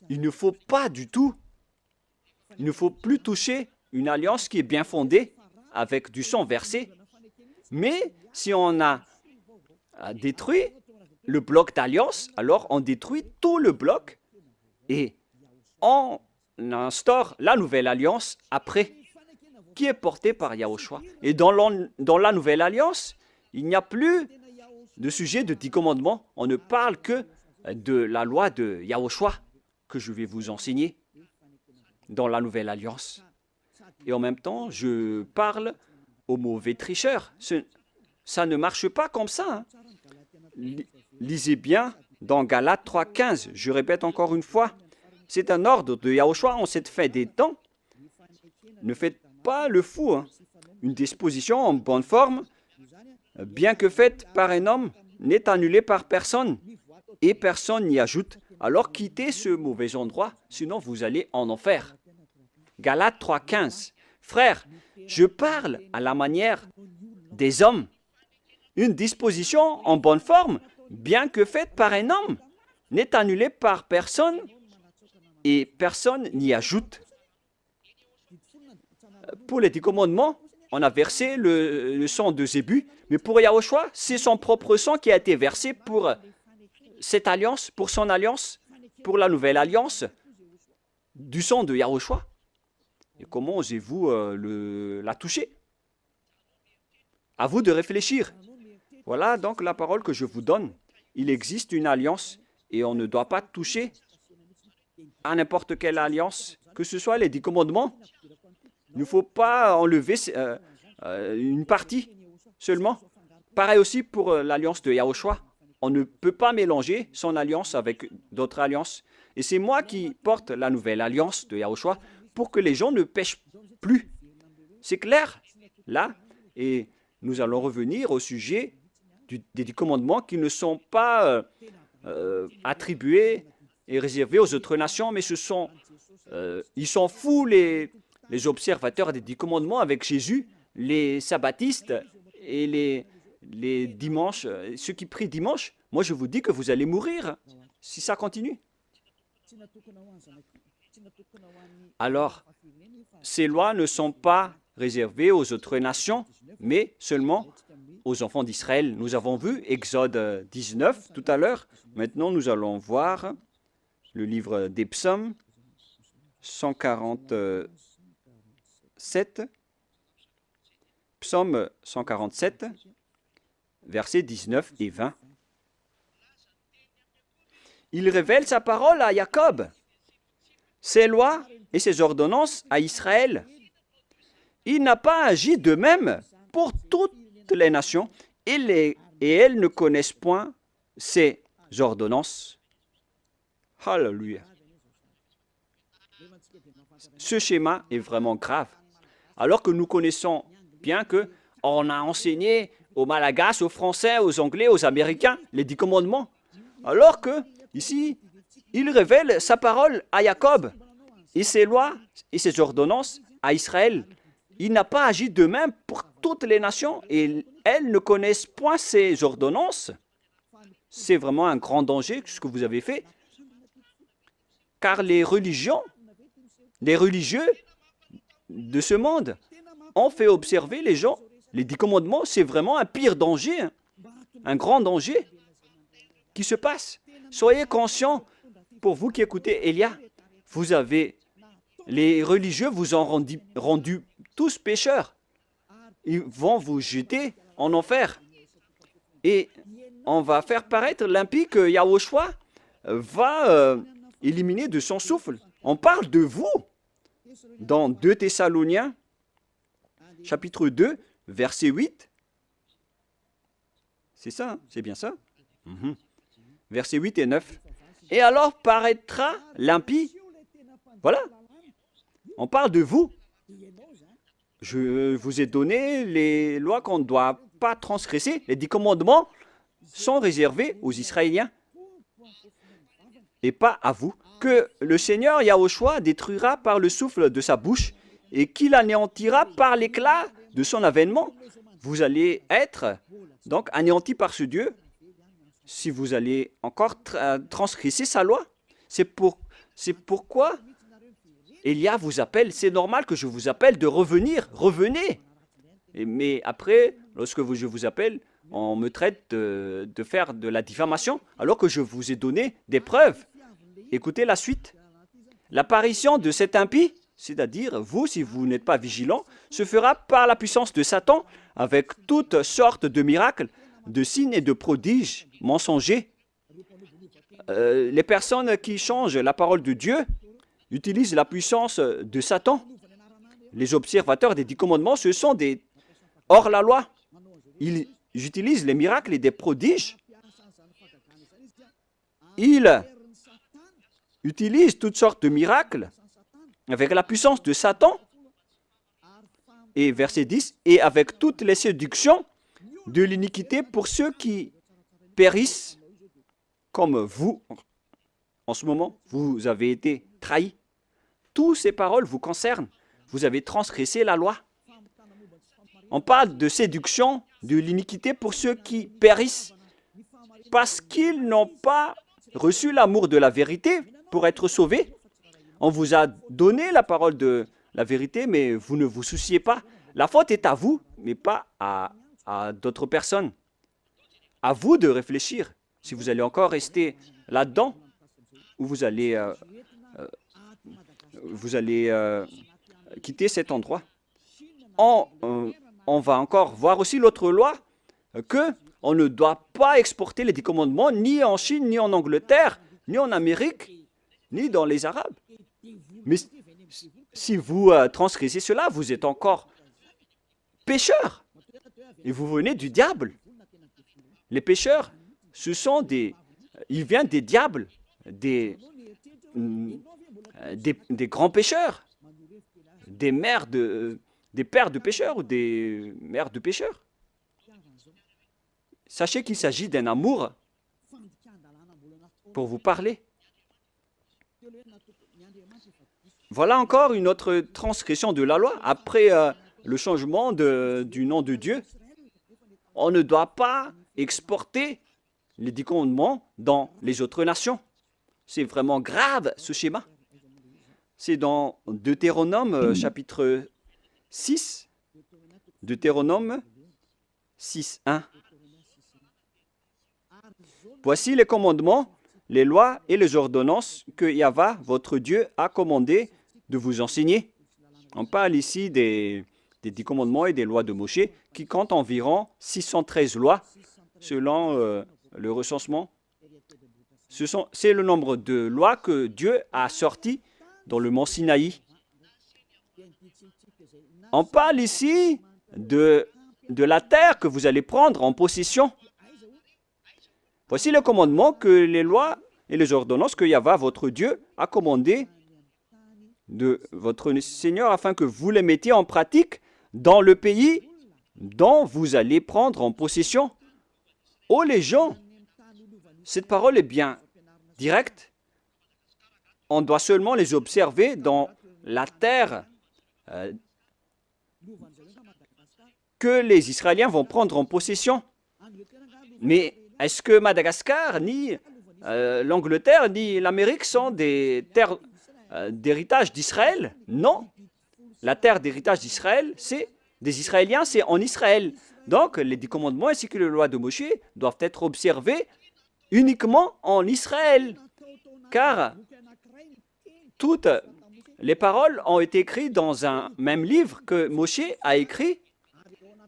il ne faut pas du tout, il ne faut plus toucher une alliance qui est bien fondée avec du sang versé. Mais si on a détruit le bloc d'alliance, alors on détruit tout le bloc et on instaure la nouvelle alliance après, qui est portée par Yahushua. Et dans la nouvelle alliance, il n'y a plus de sujet de 10 commandements. On ne parle que de la loi de Yahushua que je vais vous enseigner dans la nouvelle alliance. Et en même temps, je parle aux mauvais tricheurs. Ça ne marche pas comme ça. Lisez bien dans Galates 3,15. Je répète encore une fois, c'est un ordre de Yahushua en cette fin des temps. Ne faites pas le fou. Une disposition en bonne forme, bien que faite par un homme, n'est annulée par personne et personne n'y ajoute. Alors quittez ce mauvais endroit, sinon vous allez en enfer. Galates 3,15. Frères, je parle à la manière des hommes. une disposition en bonne forme, bien que faite par un homme, n'est annulée par personne et personne n'y ajoute. Pour les 10 commandements, on a versé le sang de Zébu, mais pour Yahushua, c'est son propre sang qui a été versé pour cette alliance, pour son alliance, pour la nouvelle alliance du sang de Yahushua. Et comment osez-vous la toucher? À vous de réfléchir. Voilà donc la parole que je vous donne. Il existe une alliance et on ne doit pas toucher à n'importe quelle alliance, que ce soit les 10 commandements. Il ne faut pas enlever une partie seulement. Pareil aussi pour l'alliance de Yahushua. On ne peut pas mélanger son alliance avec d'autres alliances. Et c'est moi qui porte la nouvelle alliance de Yahushua pour que les gens ne pêchent plus. C'est clair, là. Et nous allons revenir au sujet des 10 commandements qui ne sont pas attribués et réservés aux autres nations, mais ils sont fous, les observateurs des 10 commandements avec Jésus, les sabbatistes et les dimanches, ceux qui prient dimanche. Moi, je vous dis que vous allez mourir si ça continue. Alors, ces lois ne sont pas réservées aux autres nations, mais seulement aux enfants d'Israël. Nous avons vu Exode 19 tout à l'heure. Maintenant, nous allons voir le livre des Psaumes 147. Psaume 147, versets 19 et 20. Il révèle sa parole à Jacob, ses lois et ses ordonnances à Israël. Il n'a pas agi de même pour toutes les nations, et elles ne connaissent point ses ordonnances. Alléluia. Ce schéma est vraiment grave. Alors que nous connaissons bien qu'on a enseigné aux Malagasy, aux Français, aux Anglais, aux Américains les 10 commandements. Alors que, ici, il révèle sa parole à Jacob et ses lois et ses ordonnances à Israël. Il n'a pas agi de même pour toutes les nations et elles ne connaissent point ses ordonnances. C'est vraiment un grand danger ce que vous avez fait. Car les religieux de ce monde ont fait observer les gens. Les 10 commandements, c'est vraiment un pire danger, un grand danger qui se passe. Soyez conscients, pour vous qui écoutez Elia, les religieux vous ont rendu tous pécheurs. Ils vont vous jeter en enfer. Et on va faire paraître l'impie que Yahushua va éliminer de son souffle. On parle de vous dans 2 Thessaloniciens, chapitre 2, verset 8. C'est ça, hein? C'est bien ça? Versets 8 et 9. Et alors paraîtra l'impie. Voilà. On parle de vous. Je vous ai donné les lois qu'on ne doit pas transgresser. Les 10 commandements sont réservés aux Israéliens et pas à vous. Que le Seigneur Yahushua détruira par le souffle de sa bouche et qu'il anéantira par l'éclat de son avènement. Vous allez être donc anéantis par ce Dieu si vous allez encore transgresser sa loi. C'est pourquoi Elia vous appelle. C'est normal que je vous appelle de revenir. Revenez. Mais après, lorsque je vous appelle, on me traite de faire de la diffamation alors que je vous ai donné des preuves. Écoutez la suite. L'apparition de cet impie, c'est-à-dire vous, si vous n'êtes pas vigilant, se fera par la puissance de Satan avec toutes sortes de miracles, de signes et de prodiges mensongers. Les personnes qui changent la parole de Dieu utilisent la puissance de Satan. Les observateurs des 10 commandements, ce sont des hors-la-loi. Ils utilisent les miracles et des prodiges. Ils utilisent toutes sortes de miracles avec la puissance de Satan. Et verset 10, et avec toutes les séductions de l'iniquité pour ceux qui périssent comme vous. En ce moment, vous avez été trahis. Toutes ces paroles vous concernent. Vous avez transgressé la loi. On parle de séduction de l'iniquité pour ceux qui périssent, parce qu'ils n'ont pas reçu l'amour de la vérité pour être sauvés. On vous a donné la parole de la vérité, mais vous ne vous souciez pas. La faute est à vous, mais pas à d'autres personnes. À vous de réfléchir si vous allez encore rester là-dedans ou vous allez quitter cet endroit. On va encore voir aussi l'autre loi que on ne doit pas exporter les 10 commandements ni en Chine, ni en Angleterre, ni en Amérique, ni dans les Arabes. Mais si vous transgressez cela, vous êtes encore pécheurs et vous venez du diable. Les pécheurs, ils viennent des diables, des grands pécheurs, des pères de pécheurs ou des mères de pécheurs. Sachez qu'il s'agit d'un amour pour vous parler. Voilà encore une autre transgression de la loi. Après le changement du nom de Dieu, on ne doit pas exporter les 10 commandements dans les autres nations. C'est vraiment grave ce schéma. C'est dans Deutéronome chapitre 6. Deutéronome 6, 1. Voici les commandements, les lois et les ordonnances que Yahva, votre Dieu, a commandé de vous enseigner. On parle ici des 10 commandements et des lois de Moshe qui comptent environ 613 lois selon le recensement. C'est le nombre de lois que Dieu a sorties dans le mont Sinaï. On parle ici de la terre que vous allez prendre en possession. Voici le commandement que les lois et les ordonnances que Yahva, votre Dieu, a commandé de votre Seigneur afin que vous les mettiez en pratique dans le pays dont vous allez prendre en possession. Oh les gens, cette parole est bien directe. On doit seulement les observer dans la terre que les Israéliens vont prendre en possession. Mais est-ce que Madagascar, ni l'Angleterre, ni l'Amérique sont des terres d'héritage d'Israël? Non. La terre d'héritage d'Israël, c'est des Israéliens, c'est en Israël. Donc, les 10 commandements ainsi que les lois de Moshe doivent être observés uniquement en Israël. Car toutes les paroles ont été écrites dans un même livre que Moshe a écrit.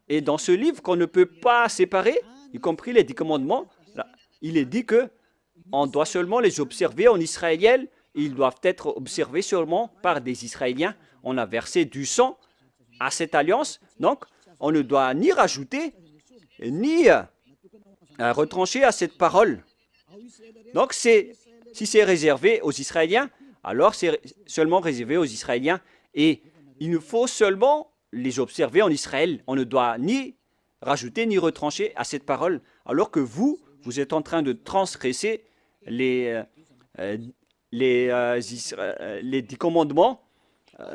Et dans ce livre qu'on ne peut pas séparer, y compris les 10 commandements, là, il est dit que on doit seulement les observer en israélien. Ils doivent être observés seulement par des Israéliens. On a versé du sang à cette alliance. Donc, on ne doit ni rajouter, ni retrancher à cette parole. Donc, si c'est réservé aux Israéliens, alors c'est seulement réservé aux Israéliens. Et il nous faut seulement les observer en Israël. On ne doit ni rajouter ni retrancher à cette parole, alors que vous êtes en train de transgresser les 10 commandements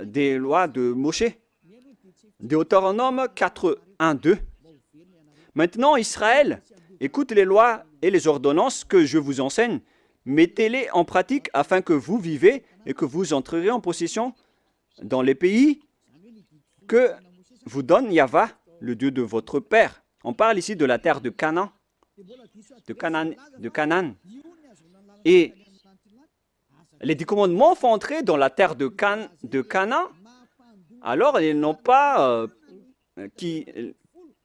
des lois de Moshe. Deutéronome 4, 1, 2. Maintenant, Israël, écoute les lois et les ordonnances que je vous enseigne. Mettez-les en pratique afin que vous vivez et que vous entrerez en possession dans les pays que vous donne Yahva, le Dieu de votre père. On parle ici de la terre de Canaan. De Canaan. Et les 10 commandements font entrer dans la terre de Canaan. Alors, ils n'ont pas qui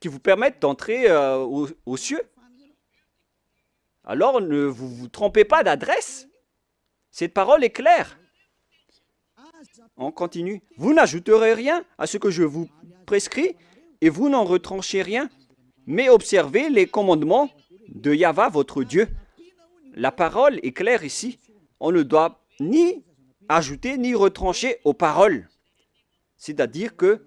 vous permettent d'entrer aux cieux. Alors, ne vous trompez pas d'adresse. Cette parole est claire. On continue. Vous n'ajouterez rien à ce que je vous prescris et vous n'en retranchez rien, mais observez les commandements de Yahva, votre Dieu. La parole est claire ici. On ne doit ni ajouter ni retrancher aux paroles. C'est-à-dire que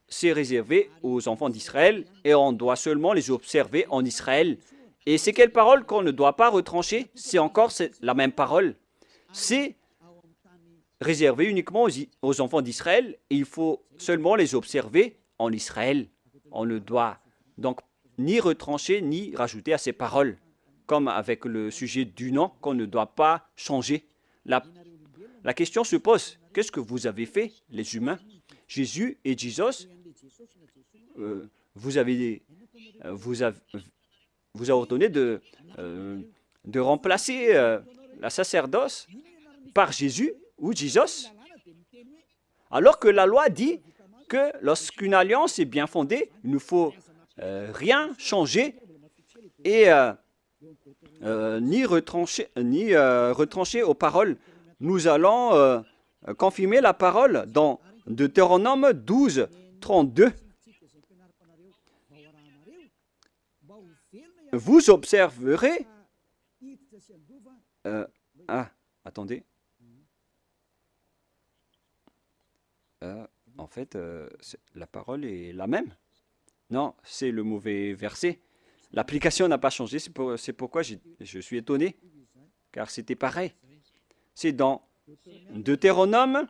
c'est réservé aux enfants d'Israël et on doit seulement les observer en Israël. Et c'est quelle parole qu'on ne doit pas retrancher? C'est encore la même parole. C'est réservé uniquement aux enfants d'Israël et il faut seulement les observer en Israël. On ne doit Donc, ni retrancher, ni rajouter à ces paroles, comme avec le sujet du nom qu'on ne doit pas changer. La question se pose, qu'est-ce que vous avez fait, les humains? Jésus et Jesus, vous avez ordonné de remplacer la sacerdoce par Jésus ou Jesus, alors que la loi dit que lorsqu'une alliance est bien fondée, il ne faut rien changer et ni retrancher aux paroles. Nous allons confirmer la parole dans Deutéronome 12, 32. Vous observerez... attendez. En fait, la parole est la même. Non, c'est le mauvais verset. L'application n'a pas changé, c'est pourquoi je suis étonné, car c'était pareil. C'est dans Deutéronome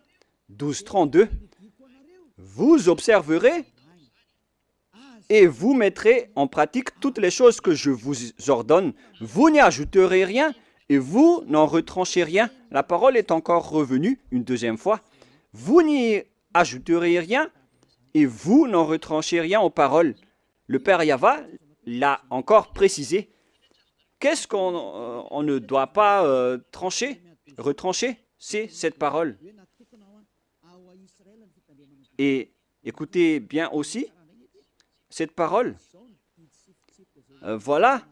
12, 32. Vous observerez et vous mettrez en pratique toutes les choses que je vous ordonne. Vous n'y ajouterez rien et vous n'en retranchez rien. La parole est encore revenue une deuxième fois. Vous n'y ajouterez rien et vous n'en retranchez rien aux paroles. Le Père Yahva l'a encore précisé. Qu'est-ce qu'on ne doit pas retrancher? C'est cette parole. Et écoutez bien aussi cette parole. Voilà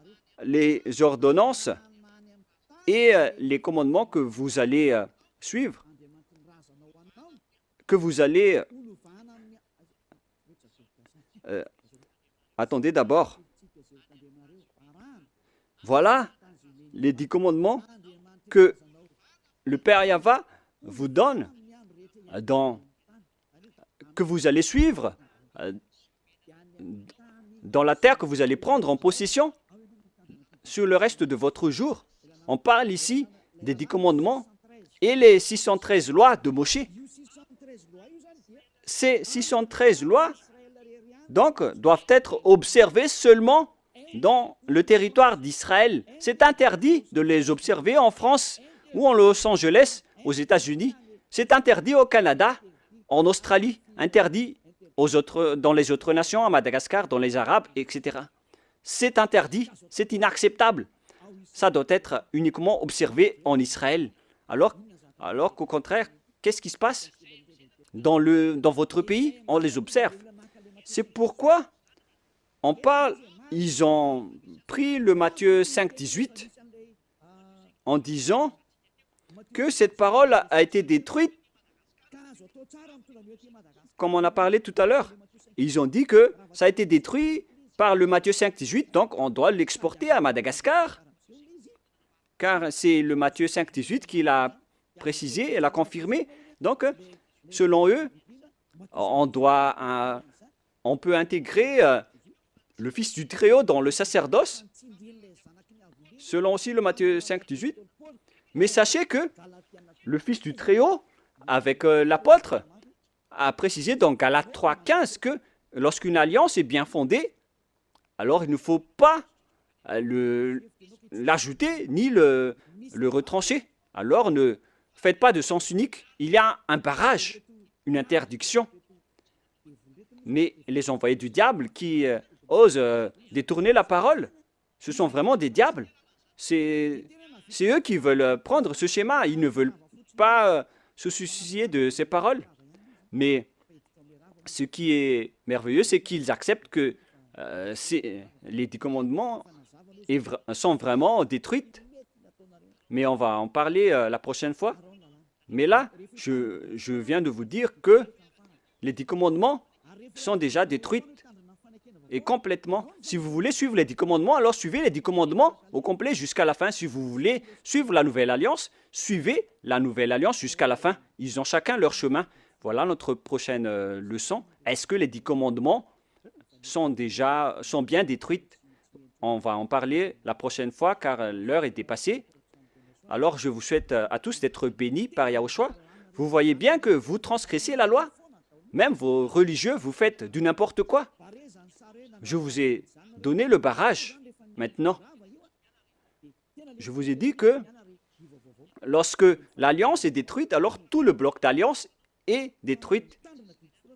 les ordonnances et les commandements que vous allez suivre, que vous allez... attendez d'abord. Voilà les 10 commandements que le Père Yahva vous donne, que vous allez suivre dans la terre que vous allez prendre en possession sur le reste de votre jour. On parle ici des 10 commandements et les 613 lois de Moshe. Ces 613 lois, donc, doivent être observées seulement dans le territoire d'Israël. C'est interdit de les observer en France ou en Los Angeles, aux États-Unis. C'est interdit au Canada, en Australie, interdit dans les autres nations, à Madagascar, dans les Arabes, etc. C'est interdit, c'est inacceptable. Ça doit être uniquement observé en Israël. Alors qu'au contraire, qu'est-ce qui se passe? Dans votre pays, on les observe. C'est pourquoi on parle, ils ont pris le Matthieu 5, 18 en disant que cette parole a été détruite, comme on a parlé tout à l'heure. Ils ont dit que ça a été détruit par le Matthieu 5, 18, donc on doit l'exporter à Madagascar, car c'est le Matthieu 5, 18 qui l'a précisé et l'a confirmé. Donc, selon eux, on peut intégrer le Fils du Très-Haut dans le sacerdoce, selon aussi le Matthieu 5, 18. Mais sachez que le Fils du Très-Haut, avec l'apôtre, a précisé dans Galates 3, 15 que lorsqu'une alliance est bien fondée, alors il ne faut pas l'ajouter ni le retrancher. Alors ne faites pas de sens unique. Il y a un barrage, une interdiction. Mais les envoyés du diable qui osent détourner la parole, ce sont vraiment des diables. C'est eux qui veulent prendre ce schéma. Ils ne veulent pas se soucier de ces paroles. Mais ce qui est merveilleux, c'est qu'ils acceptent que les 10 commandements sont vraiment détruits. Mais on va en parler la prochaine fois. Mais là, je viens de vous dire que les 10 commandements sont déjà détruits et complètement. Si vous voulez suivre les 10 commandements, alors suivez les 10 commandements au complet jusqu'à la fin. Si vous voulez suivre la Nouvelle Alliance, suivez la Nouvelle Alliance jusqu'à la fin. Ils ont chacun leur chemin. Voilà notre prochaine leçon. Est-ce que les 10 commandements sont bien détruits? On va en parler la prochaine fois car l'heure est dépassée. Alors je vous souhaite à tous d'être bénis par Yahushua. Vous voyez bien que vous transgressez la loi. Même vos religieux, vous faites du n'importe quoi. Je vous ai donné le barrage. Maintenant, je vous ai dit que lorsque l'alliance est détruite, alors tout le bloc d'alliance est détruit.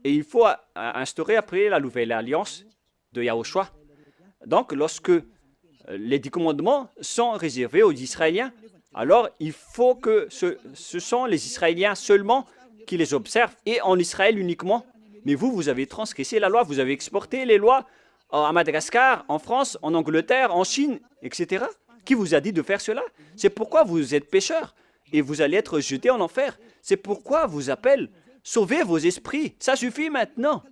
Et il faut instaurer après la nouvelle alliance de Yahushua. Donc, lorsque les 10 commandements sont réservés aux Israéliens, alors il faut que ce sont les Israéliens seulement qui les observent et en Israël uniquement. Mais vous, vous avez transgressé la loi, vous avez exporté les lois à Madagascar, en France, en Angleterre, en Chine, etc. Qui vous a dit de faire cela? C'est pourquoi vous êtes pécheurs et vous allez être jetés en enfer. C'est pourquoi vous appelle, sauvez vos esprits, ça suffit maintenant.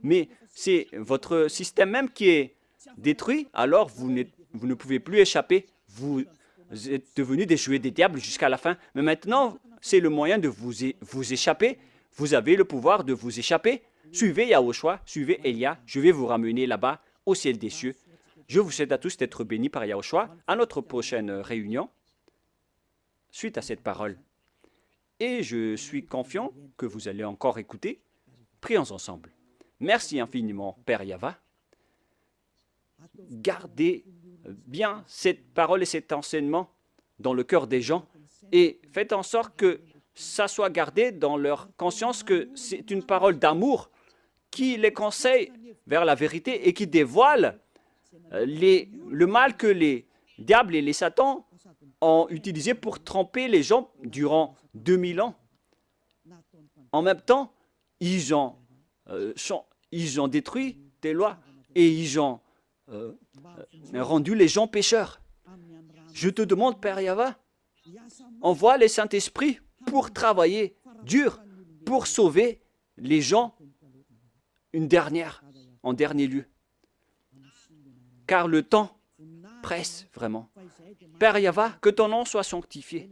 Mais c'est votre système même qui est détruit, alors vous ne pouvez plus échapper. Vous êtes devenus des jouets des diables jusqu'à la fin. Mais maintenant, c'est le moyen de vous échapper. Vous avez le pouvoir de vous échapper. Suivez Yahushua, suivez Elia. Je vais vous ramener là-bas, au ciel des cieux. Je vous souhaite à tous d'être bénis par Yahushua à notre prochaine réunion, suite à cette parole. Et je suis confiant que vous allez encore écouter. Prions ensemble. Merci infiniment, Père Yahva. Gardez bien cette parole et cet enseignement dans le cœur des gens et faites en sorte que ça soit gardé dans leur conscience que c'est une parole d'amour qui les conseille vers la vérité et qui dévoile le mal que les diables et les satans ont utilisé pour tromper les gens durant 2000 ans. En même temps, ils ont détruit tes lois et ils ont rendu les gens pécheurs. Je te demande, Père Yahva, envoie les Saint-Esprits pour travailler dur, pour sauver les gens en dernier lieu. Car le temps presse vraiment. Père Yahva, que ton nom soit sanctifié.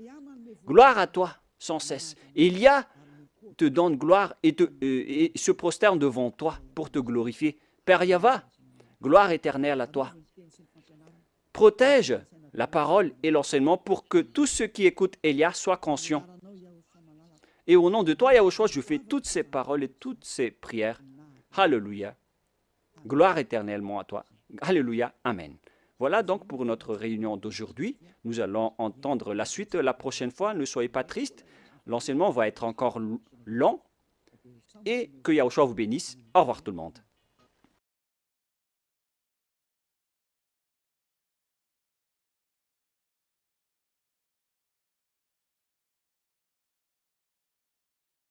Gloire à toi sans cesse. Élia te donne gloire et se prosterne devant toi pour te glorifier. Père Yahva, gloire éternelle à toi. Protège la parole et l'enseignement pour que tous ceux qui écoutent Elia soient conscients. Et au nom de toi, Yahushua, je fais toutes ces paroles et toutes ces prières. Alléluia. Gloire éternellement à toi. Alléluia. Amen. Voilà donc pour notre réunion d'aujourd'hui. Nous allons entendre la suite la prochaine fois. Ne soyez pas tristes. L'enseignement va être encore long. Et que Yahushua vous bénisse. Au revoir tout le monde.